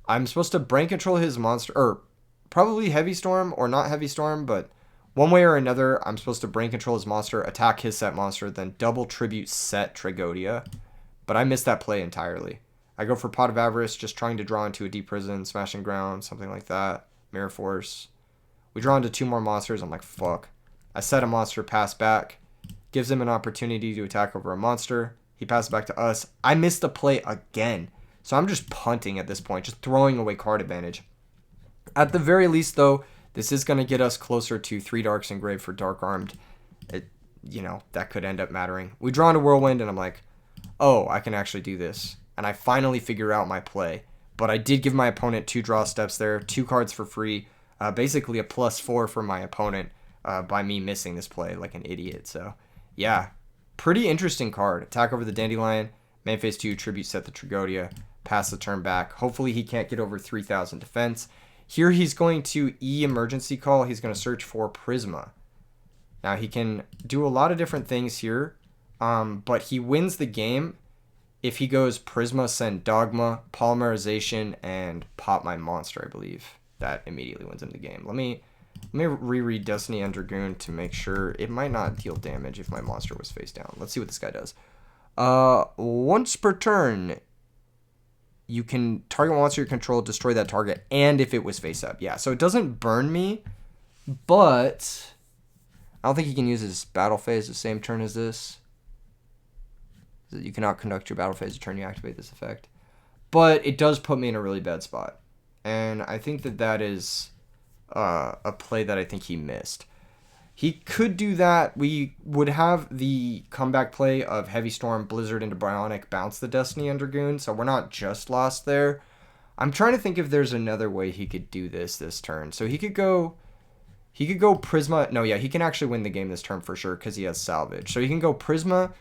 I'm supposed to brain control his monster, or probably Heavy Storm, or not Heavy Storm, but one way or another, I'm supposed to brain control his monster, attack his set monster, then double tribute set Tragodia. But I missed that play entirely. I go for Pot of Avarice, just trying to draw into a Deep Prison, Smash and Ground, something like that. Mirror Force. We draw into 2 more monsters. I'm like, fuck. I set a monster, pass back. Gives him an opportunity to attack over a monster. He passes back to us. I missed the play again. So I'm just punting at this point, just throwing away card advantage. At the very least, though, this is going to get us closer to 3 Darks engraved for Dark Armed. That could end up mattering. We draw into Whirlwind, and I'm like, oh, I can actually do this. And I finally figure out my play. But I did give my opponent 2 draw steps there, 2 cards for free, basically a +4 for my opponent by me missing this play like an idiot. So, yeah, pretty interesting card. Attack over the Dandelion, main phase 2, tribute set the Tragodia, pass the turn back. Hopefully he can't get over 3,000 defense. Here he's going to emergency call. He's going to search for Prisma. Now he can do a lot of different things here, but he wins the game if he goes Prisma, send Dogma, Polymerization, and pop my monster, I believe. That immediately wins him the game. Let me reread Destiny and Dragoon to make sure. It might not deal damage if my monster was face down. Let's see what this guy does. Once per turn, you can target monster you control, destroy that target, and if it was face up. Yeah, so it doesn't burn me, but I don't think he can use his battle phase the same turn as this. You cannot conduct your battle phase the turn you activate this effect. But it does put me in a really bad spot. And I think that is a play that I think he missed. He could do that. We would have the comeback play of Heavy Storm, Blizzard into Bionic, bounce the Destiny and Dragoon, so we're not just lost there. I'm trying to think if there's another way he could do this turn. So he could go Prisma. No, yeah, he can actually win the game this turn for sure because he has Salvage. So he can go Prisma,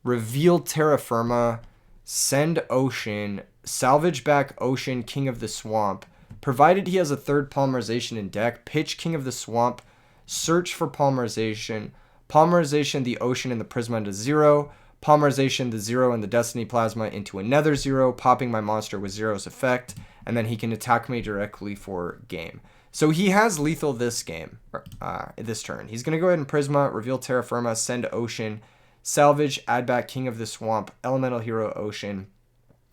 reveal Terra Firma, send Ocean, salvage back Ocean, King of the Swamp, provided he has a third Polymerization in deck, pitch King of the Swamp, search for Polymerization, Polymerization the Ocean and the Prisma into 0, Polymerization the 0 and the Destiny Plasma into another 0, popping my monster with 0's effect, and then he can attack me directly for game. So he has lethal this game, this turn. He's going to go ahead and Prisma, reveal Terra Firma, send Ocean, salvage, add back King of the Swamp, Elemental Hero Ocean.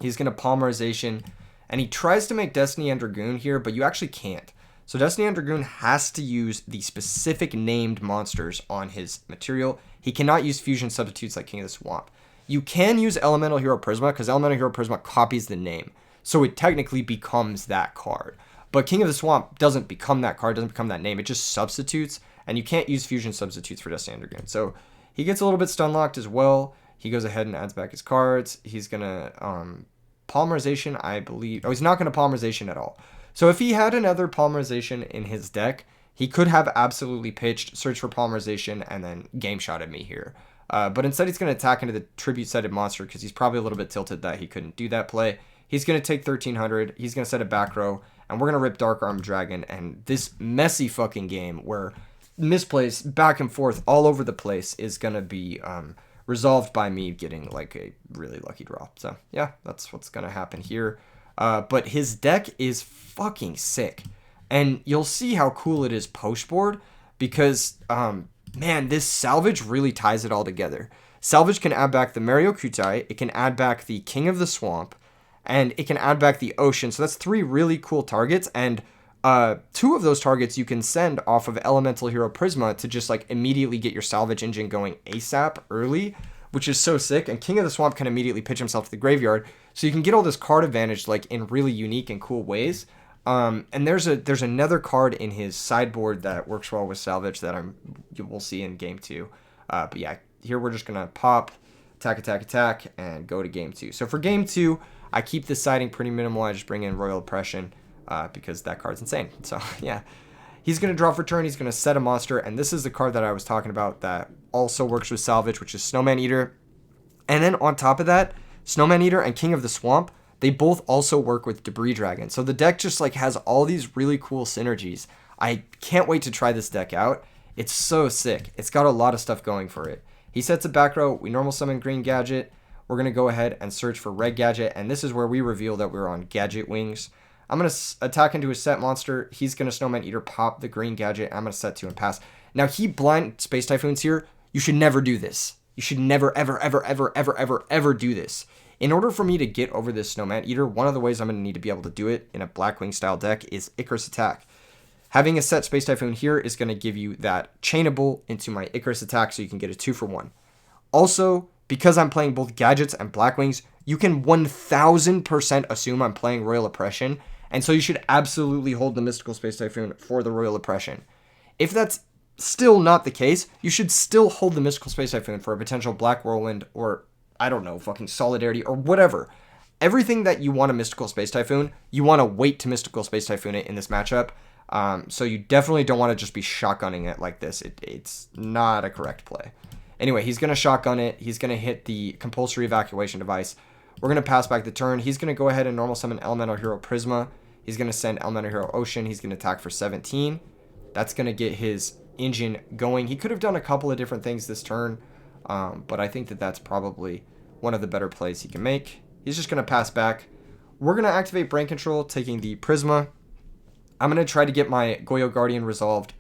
He's going to Polymerization, and he tries to make Destiny and Dragoon here, but you actually can't. So Destiny and Dragoon has to use the specific named monsters on his material. He cannot use fusion substitutes like King of the Swamp. You can use Elemental Hero Prisma, because Elemental Hero Prisma copies the name. So it technically becomes that card. But King of the Swamp doesn't become that card, doesn't become that name. It just substitutes, and you can't use fusion substitutes for Destiny and Dragoon. So he gets a little bit stun locked as well. He goes ahead and adds back his cards. He's going to Polymerization, I believe. Oh, he's not going to Polymerization at all. So if he had another Polymerization in his deck, he could have absolutely pitched, search for Polymerization, and then game shot at me here. But instead he's going to attack into the tribute-sided monster because he's probably a little bit tilted that he couldn't do that play. He's going to take 1300. He's going to set a back row, and we're going to rip Dark Arm Dragon. And this messy fucking game where misplays back and forth all over the place is going to be resolved by me getting like a really lucky draw. So yeah, that's what's going to happen here. But his deck is fucking sick, and you'll see how cool it is post board because man, this Salvage really ties it all together. Salvage can add back the Mario Kutai, it can add back the King of the Swamp, and it can add back the Ocean. So that's 3 really cool targets, and 2 of those targets you can send off of Elemental Hero Prisma to just like immediately get your Salvage engine going ASAP early, which is so sick. And King of the Swamp can immediately pitch himself to the graveyard, so you can get all this card advantage like in really unique and cool ways. And there's another card in his sideboard that works well with Salvage that we'll see in game 2. But yeah, here we're just gonna pop, attack, and go to game 2. So for game 2, I keep the siding pretty minimal. I just bring in Royal Oppression because that card's insane. So yeah, he's gonna draw for turn. He's gonna set a monster, and this is the card that I was talking about that also works with Salvage, which is Snowman Eater. And then on top of that, Snowman Eater and King of the Swamp, they both also work with Debris Dragon. So the deck just like has all these really cool synergies. I can't wait to try this deck out. It's so sick. It's got a lot of stuff going for it. He sets a back row. We normal summon green Gadget. We're going to go ahead and search for red Gadget. And this is where we reveal that we're on Gadget Wings. I'm going to attack into his set monster. He's going to Snowman Eater, pop the green Gadget. I'm going to set 2 and pass. Now he blind Space Typhoons here. You should never do this. You should never, ever do this. In order for me to get over this Snowman Eater, one of the ways I'm going to need to be able to do it in a Blackwing style deck is Icarus Attack. Having a set Space Typhoon here is going to give you that chainable into my Icarus Attack so you can get a 2-for-1. Also, because I'm playing both Gadgets and Blackwings, you can 1000% assume I'm playing Royal Oppression, and so you should absolutely hold the Mystical Space Typhoon for the Royal Oppression. If that's still not the case, you should still hold the Mystical Space Typhoon for a potential Black Whirlwind or, I don't know, fucking Solidarity or whatever. Everything that you want a Mystical Space Typhoon, you want to wait to Mystical Space Typhoon it in this matchup. So you definitely don't want to just be shotgunning it like this. It's not a correct play. Anyway, he's going to shotgun it. He's going to hit the compulsory evacuation device. We're going to pass back the turn. He's going to go ahead and normal summon Elemental Hero Prisma. He's He's going to send Elemental Hero Ocean. He's going to attack for 17. That's going to get his engine going. He could have done a couple of different things this turn, but I think that that's probably one of the better plays he can make. He's just going to pass back. We're going to activate Brain Control, taking the Prisma. I'm going to try to get my Yugioh Guardian resolved,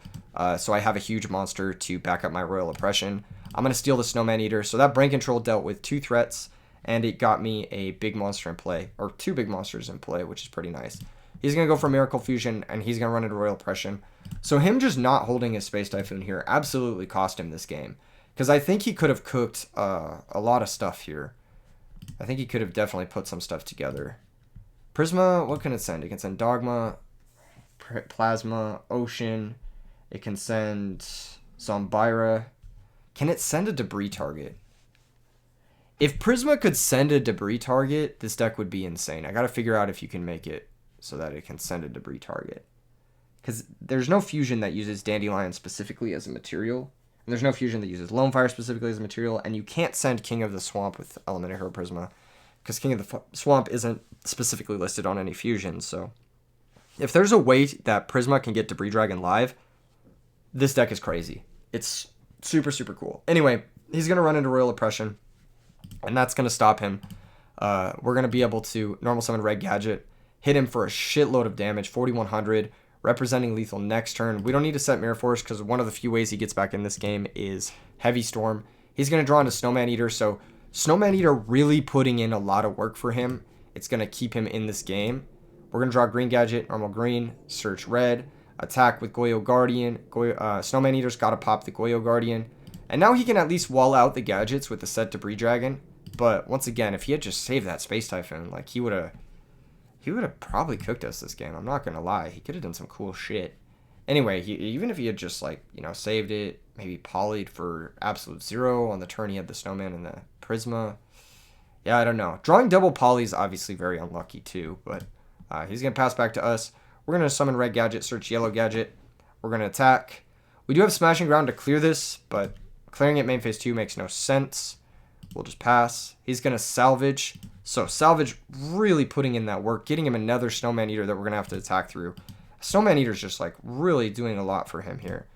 so I have a huge monster to back up my Royal Oppression. I'm going to steal the Snowman Eater. So that Brain Control dealt with 2 threats, and it got me a big monster in play, or 2 big monsters in play, which is pretty nice. He's going to go for Miracle Fusion, and he's going to run into Royal Oppression. So him just not holding his Space Typhoon here absolutely cost him this game, because I think he could have cooked a lot of stuff here. I think he could have definitely put some stuff together. Prisma, what can it send? It can send Dogma, Plasma, Ocean. It can send Zombira. Can it send a debris target? If Prisma could send a debris target, this deck would be insane. I got to figure out if you can make it so that it can send a debris target. Because there's no fusion that uses Dandelion specifically as a material. And there's no fusion that uses Lone Fire specifically as a material. And you can't send King of the Swamp with Elemental Hero Prisma, because King of the Swamp isn't specifically listed on any fusions. So if there's a way that Prisma can get Debris Dragon live, this deck is crazy. It's super, super cool. Anyway, he's going to run into Royal Oppression, and that's going to stop him. We're going to be able to normal summon Red Gadget, hit him for a shitload of damage, 4,100, representing lethal next turn. We don't need to set Mirror Force, because one of the few ways he gets back in this game is Heavy Storm. He's going to draw into Snowman Eater, so Snowman Eater really putting in a lot of work for him. It's going to keep him in this game. We're going to draw Green Gadget, normal green, search red, attack with Yugioh Guardian. Snowman Eater's got to pop the Yugioh Guardian. And now he can at least wall out the gadgets with the set Debris Dragon. But once again, if he had just saved that Space Typhoon, like he would have probably cooked us this game. I'm not going to lie. He could have done some cool shit. Anyway, even if he had just, like, you know, saved it, maybe polyed for absolute 0 on the turn he had the Snowman and the Prisma. Yeah, I don't know. Drawing double poly is obviously very unlucky too, but he's going to pass back to us. We're going to summon Red Gadget, search Yellow Gadget. We're going to attack. We do have Smashing Ground to clear this, but clearing it main phase 2 makes no sense. We'll just pass. He's going to Salvage. So Salvage really putting in that work, getting him another Snowman Eater that we're going to have to attack through. Snowman Eater's just like really doing a lot for him here.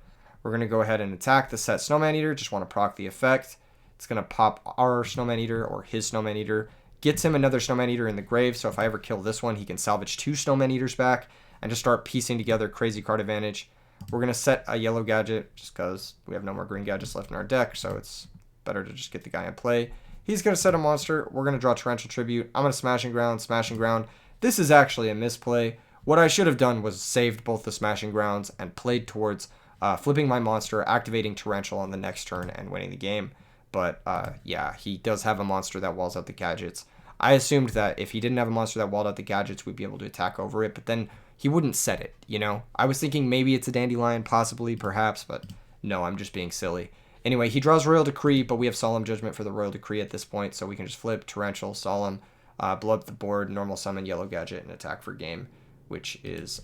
We're going to go ahead and attack the set Snowman Eater. Just want to proc the effect. It's going to pop our Snowman Eater or his Snowman Eater. Gets him another Snowman Eater in the grave. So if I ever kill this one, he can salvage 2 Snowman Eaters back and just start piecing together crazy card advantage. We're going to set a Yellow Gadget just because we have no more green gadgets left in our deck. So it's better to just get the guy in play. He's going to set a monster. We're going to draw Torrential Tribute. I'm going to Smashing Ground, Smashing Ground. This is actually a misplay. What I should have done was saved both the Smashing Grounds and played towards flipping my monster, activating Torrential on the next turn, and winning the game. But yeah, he does have a monster that walls out the gadgets. I assumed that if he didn't have a monster that walled out the gadgets, we'd be able to attack over it, but then he wouldn't set it, you know? I was thinking maybe it's a Dandelion, possibly, perhaps, but no, I'm just being silly. Anyway, he draws Royal Decree, but we have Solemn Judgment for the Royal Decree at this point, so we can just flip, Torrential, Solemn, blow up the board, normal summon Yellow Gadget, and attack for game, which is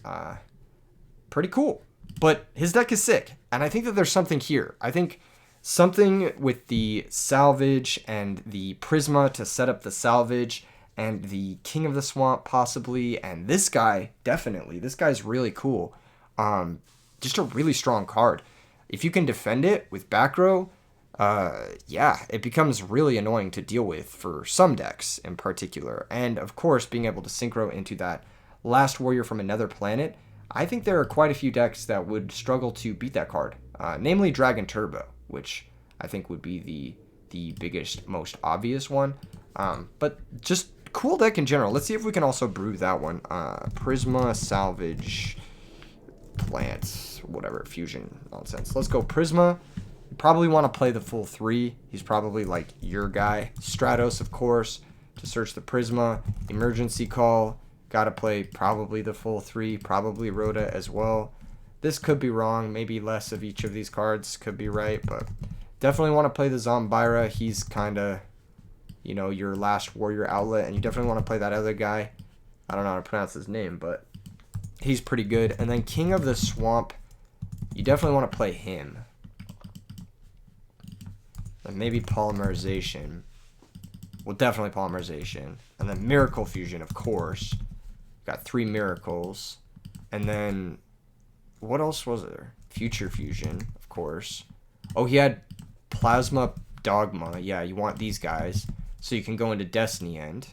pretty cool. But his deck is sick, and I think that there's something here. I think something with the Salvage and the Prisma to set up the Salvage and the King of the Swamp possibly, and this guy, definitely. This guy's really cool. Just a really strong card. If you can defend it with back row, yeah, it becomes really annoying to deal with for some decks in particular. And of course, being able to synchro into that Last Warrior from Another Planet, I think there are quite a few decks that would struggle to beat that card, namely Dragon Turbo, which I think would be the biggest, most obvious one. But just cool deck in general. Let's see if we can also brew that one. Prisma, Salvage, Plant, whatever, fusion nonsense. Let's go Prisma. You probably want to play the full 3. He's probably like your guy. Stratos, of course, to search the Prisma. Emergency Call. Got to play probably the full 3. Probably Rhoda as well. This could be wrong. Maybe less of each of these cards could be right, but definitely want to play the Zombira. He's kind of, you know, your Last Warrior outlet, and you definitely want to play that other guy. I don't know how to pronounce his name, but he's pretty good. And then King of the Swamp, you definitely want to play him. And maybe Polymerization. Well, definitely Polymerization. And then Miracle Fusion, of course. Got 3 miracles. And then, what else was there? Future Fusion, of course. Oh, he had Plasma Dogma. Yeah, you want these guys. So you can go into Destiny End.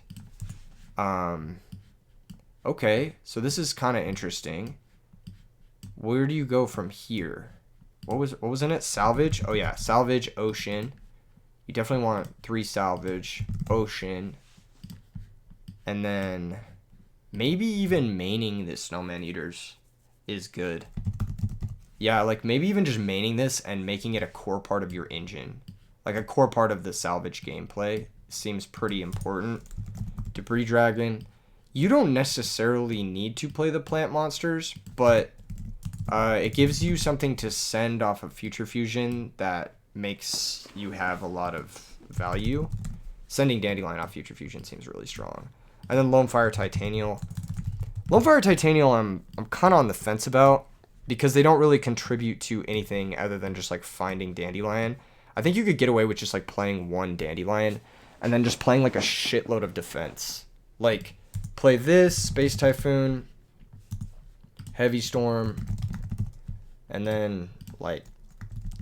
Okay, so this is kind of interesting. Where do you go from here? What was in it? Salvage? Oh yeah, Salvage, Ocean. You definitely want 3 Salvage, Ocean. And then maybe even maining the Snowman Eaters is good. Yeah, like maybe even just maining this and making it a core part of your engine. Like a core part of the Salvage gameplay seems pretty important. Debris Dragon. You don't necessarily need to play the plant monsters, but it gives you something to send off of Future Fusion that makes you have a lot of value. Sending Dandelion off Future Fusion seems really strong. And then Lone Fire Titanial. Lone Fire Titanial I'm kind of on the fence about because they don't really contribute to anything other than just like finding Dandelion. I think you could get away with just like playing 1 Dandelion and then just playing like a shitload of defense. Like play this, Space Typhoon, Heavy Storm, and then like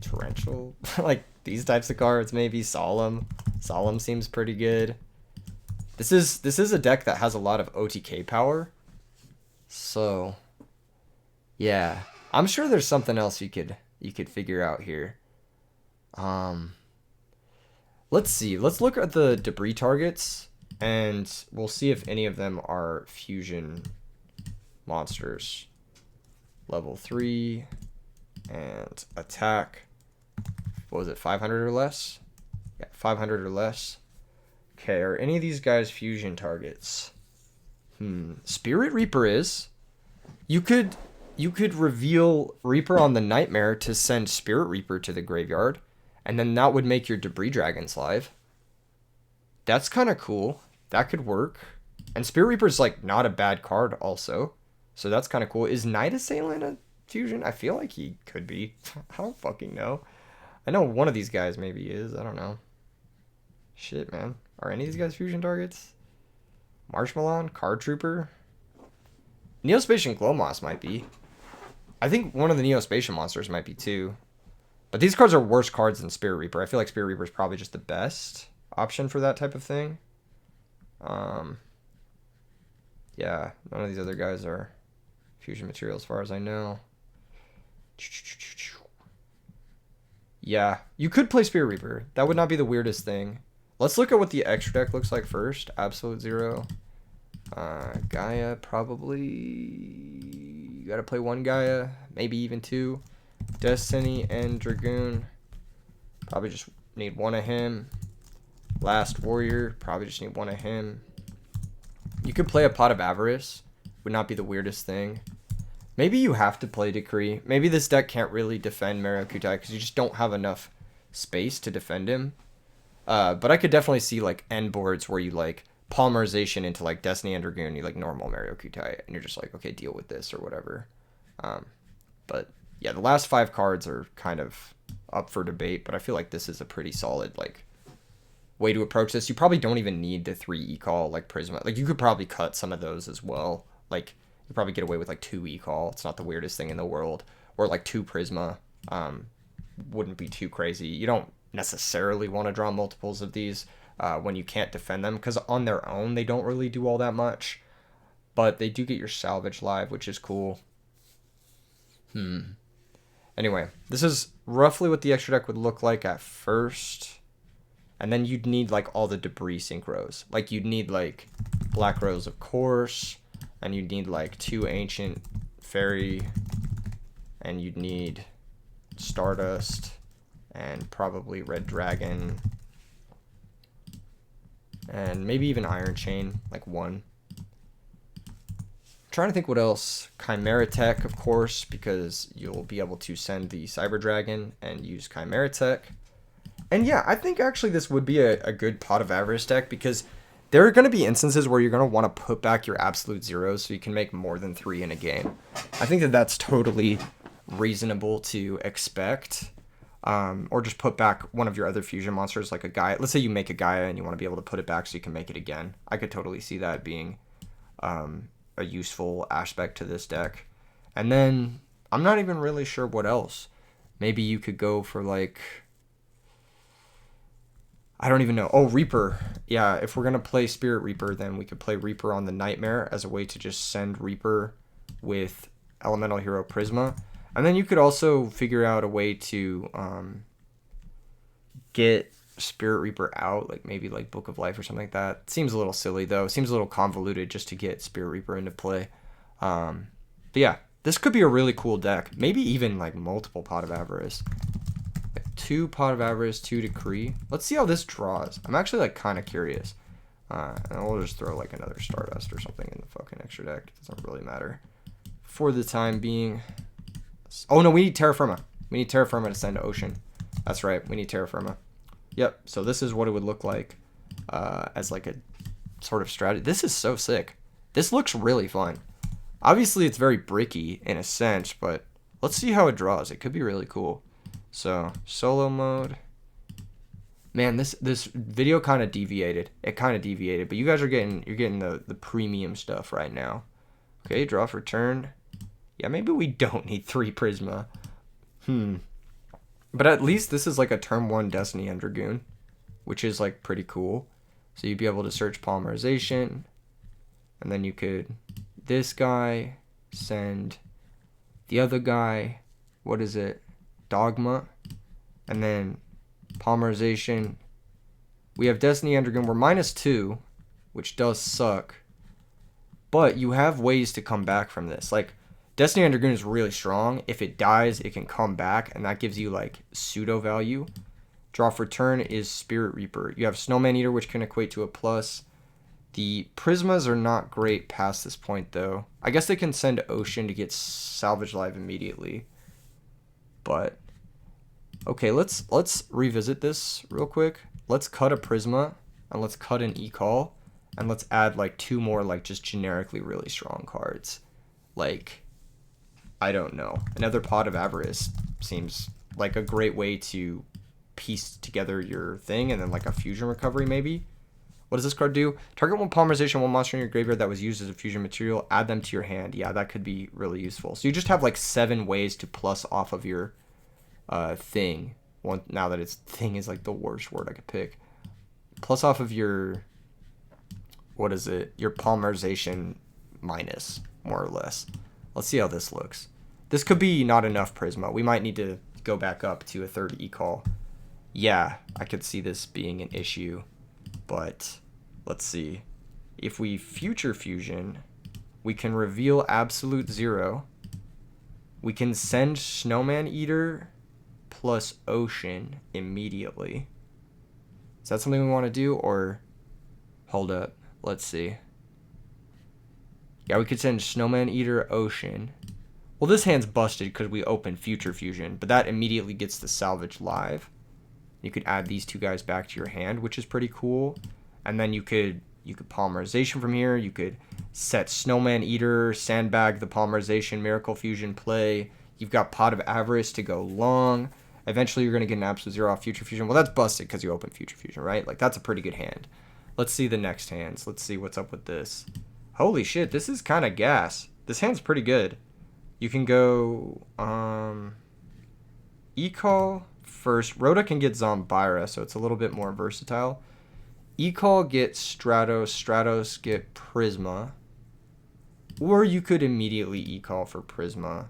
Torrential. Like these types of cards, maybe Solemn. Solemn seems pretty good. This is a deck that has a lot of OTK power. So yeah, I'm sure there's something else you could figure out here. Let's see. Let's look at the debris targets and we'll see if any of them are fusion monsters. Level 3 and attack. What was it? 500 or less? Yeah, 500 or less. Okay, are any of these guys fusion targets? Spirit Reaper is. You could reveal Reaper on the Nightmare to send Spirit Reaper to the graveyard, and then that would make your Debris Dragons live. That's kind of cool. That could work. And Spirit Reaper's like not a bad card also. So that's kind of cool. Is Night Assailant a fusion? I feel like he could be. I don't fucking know. I know one of these guys maybe is. I don't know. Shit, man. Are any of these guys fusion targets? Marshmallow? Card Trooper? Neospatian Glowmoss might be. I think one of the Neospatian monsters might be too. But these cards are worse cards than Spirit Reaper. I feel like Spirit Reaper is probably just the best option for that type of thing. Yeah, none of these other guys are fusion material as far as I know. Yeah, you could play Spirit Reaper. That would not be the weirdest thing. Let's look at what the extra deck looks like first. Absolute Zero. Gaia, probably. You gotta play 1 Gaia, maybe even 2. Destiny and Dragoon. Probably just need 1 of him. Last Warrior, probably just need 1 of him. You could play a Pot of Avarice. Would not be the weirdest thing. Maybe you have to play Decree. Maybe this deck can't really defend Mario Kutai because you just don't have enough space to defend him. But I could definitely see like end boards where you like polymerization into like Destiny and Dragoon, you like normal Mario Kutai, and you're just like, okay, deal with this or whatever. But yeah, the last 5 cards are kind of up for debate, but I feel like this is a pretty solid like way to approach this. You probably don't even need the 3 e-call like Prisma. Like you could probably cut some of those as well. Like you probably get away with like 2 e-call. It's not the weirdest thing in the world. Or like 2 Prisma. Wouldn't be too crazy. You don't necessarily want to draw multiples of these when you can't defend them, because on their own they don't really do all that much, but they do get your Salvage live, which is cool. Anyway, this is roughly what the extra deck would look like at first, and then you'd need like all the debris synchros. Like you'd need like Black Rose, of course, and you'd need like 2 Ancient Fairy, and you'd need Stardust, and probably Red Dragon, and maybe even Iron Chain, like 1. Trying to think what else. Chimera Tech, of course, because you'll be able to send the Cyber Dragon and use Chimera Tech. And yeah, I think actually this would be a good Pot of Avarice deck, because there are going to be instances where you're going to want to put back your absolute zeros so you can make more than 3 in a game. I think that that's totally reasonable to expect. Or just put back one of your other fusion monsters, like a Gaia. Let's say you make a Gaia and you want to be able to put it back so you can make it again. I could totally see that being a useful aspect to this deck. And then I'm not even really sure what else. Maybe you could go for like, I don't even know. Oh, Reaper. Yeah, if we're going to play Spirit Reaper, then we could play Reaper on the Nightmare as a way to just send Reaper with Elemental Hero Prisma. And then you could also figure out a way to get Spirit Reaper out, like maybe like Book of Life or something like that. Seems a little silly, though. Seems a little convoluted just to get Spirit Reaper into play. But yeah, this could be a really cool deck. Maybe even like multiple Pot of Avarice. 2 Pot of Avarice, 2 Decree. Let's see how this draws. I'm actually like kind of curious. And we'll just throw like another Stardust or something in the fucking extra deck. It doesn't really matter for the time being. Oh no, we need Terra Firma. We need Terra Firma to send to Ocean. That's right, we need Terra Firma. Yep, so this is what it would look like as like a sort of strategy. This is so sick. This looks really fun. Obviously, it's very bricky in a sense, but let's see how it draws. It could be really cool. So, solo mode. Man, this video kind of deviated. It kind of deviated, but you guys are getting the premium stuff right now. Okay, draw for turn. Yeah, maybe we don't need 3 Prisma. But at least this is like a turn 1 Destiny and Dragoon, which is like pretty cool. So you'd be able to search Polymerization, and then you could this guy send the other guy. What is it? Dogma, and then Polymerization. We have Destiny and Dragoon. We're -2, which does suck, but you have ways to come back from this. Like Destiny and Dragoon is really strong. If it dies, it can come back, and that gives you like pseudo value. Draw for turn is Spirit Reaper. You have Snowman Eater, which can equate to a plus. The Prismas are not great past this point, though. I guess they can send Ocean to get Salvage live immediately. But okay, let's revisit this real quick. Let's cut a Prisma, and let's cut an E-Call, and let's add like 2 more like just generically really strong cards. Like, I don't know. Another Pot of Avarice seems like a great way to piece together your thing, and then like a fusion recovery maybe. What does this card do? Target 1 Polymerization, 1 monster in your graveyard that was used as a fusion material. Add them to your hand. Yeah, that could be really useful. So you just have like 7 ways to plus off of your thing. Now that it's thing is like the worst word I could pick. Plus off of your, what is it? Your Polymerization minus, more or less. Let's see how this looks. This could be not enough Prisma. We might need to go back up to a 3rd E-Call. Yeah, I could see this being an issue. But let's see. If we future fusion, we can reveal Absolute 0. We can send Snowman Eater plus Ocean immediately. Is that something we want to do, or hold up? Let's see. Yeah, we could send Snowman Eater, Ocean. Well, this hand's busted because we opened Future Fusion, but that immediately gets the Salvage live. You could add these 2 guys back to your hand, which is pretty cool. And then you could Polymerization from here. You could set Snowman Eater, sandbag the Polymerization, Miracle Fusion play. You've got Pot of Avarice to go long. Eventually, you're going to get an Absolute 0 off Future Fusion. Well, that's busted because you opened Future Fusion, right? Like, that's a pretty good hand. Let's see the next hands. Let's see what's up with this. Holy shit, this is kind of gas. This hand's pretty good. You can go E-Call first. Rhoda can get Zombira, so it's a little bit more versatile. E-Call gets Stratos. Stratos get Prisma. Or you could immediately E-Call for Prisma.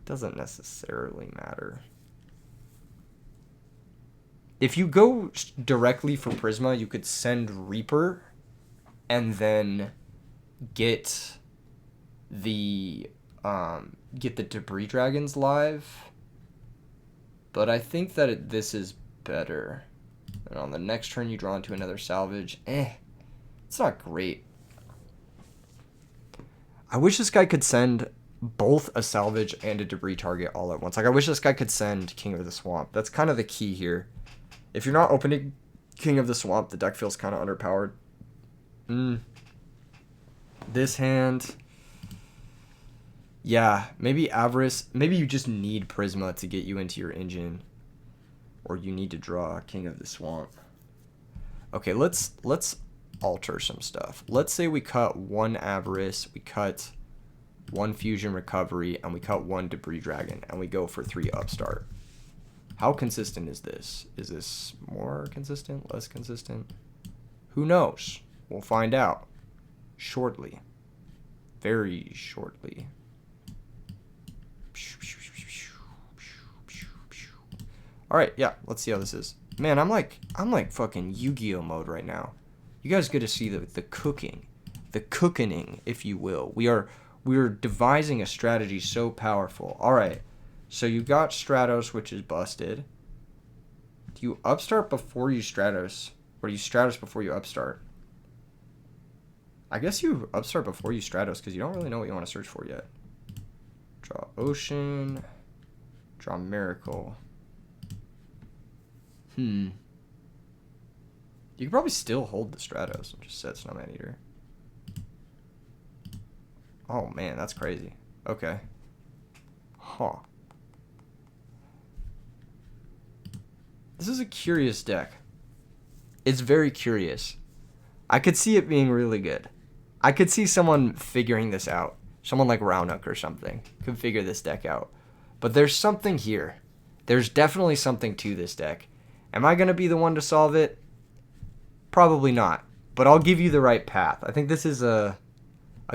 Doesn't necessarily matter. If you go directly for Prisma, you could send Reaper and then get the Debris Dragons live. But I think that this is better. And on the next turn, you draw into another Salvage. It's not great. I wish this guy could send both a Salvage and a Debris target all at once. Like, I wish this guy could send King of the Swamp. That's kind of the key here. If you're not opening King of the Swamp, the deck feels kind of underpowered. This hand... Yeah, maybe Avarice. Maybe you just need Prisma to get you into your engine. Or you need to draw King of the Swamp. Okay, let's alter some stuff. Let's say we cut 1 Avarice, we cut 1 Fusion Recovery, and we cut 1 Debris Dragon, and we go for 3 Upstart. How consistent is this? Is this more consistent, less consistent? Who knows? We'll find out shortly. Very shortly. All right, yeah, let's see how this is. Man, I'm like fucking Yu-Gi-Oh mode right now. You guys get to see the cooking, if you will. We're devising a strategy so powerful. All right, so you got Stratos, which is busted. Do you Upstart before you Stratos, or do you Stratos before you Upstart? I guess you Upstart before you Stratos because you don't really know what you want to search for yet. Draw Ocean. Draw Miracle. You could probably still hold the Stratos and just set Snowman Eater. Oh man, that's crazy. Okay. Huh. This is a curious deck. It's very curious. I could see it being really good. I could see someone figuring this out. Someone like Rounduck or something could figure this deck out. But there's something here. There's definitely something to this deck. Am I going to be the one to solve it? Probably not. But I'll give you the right path. I think this is a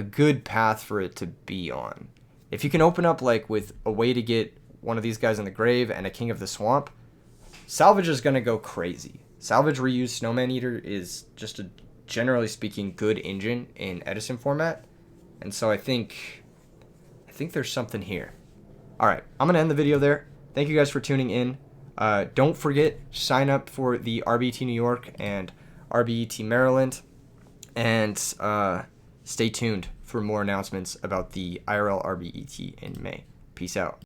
good path for it to be on. If you can open up like with a way to get one of these guys in the grave and a King of the Swamp, Salvage is going to go crazy. Salvage reused Snowman Eater is just a, generally speaking, good engine in Edison format. And so I think there's something here. All right, I'm going to end the video there. Thank you guys for tuning in. Don't forget, sign up for the RBET New York and RBET Maryland. And stay tuned for more announcements about the IRL RBET in May. Peace out.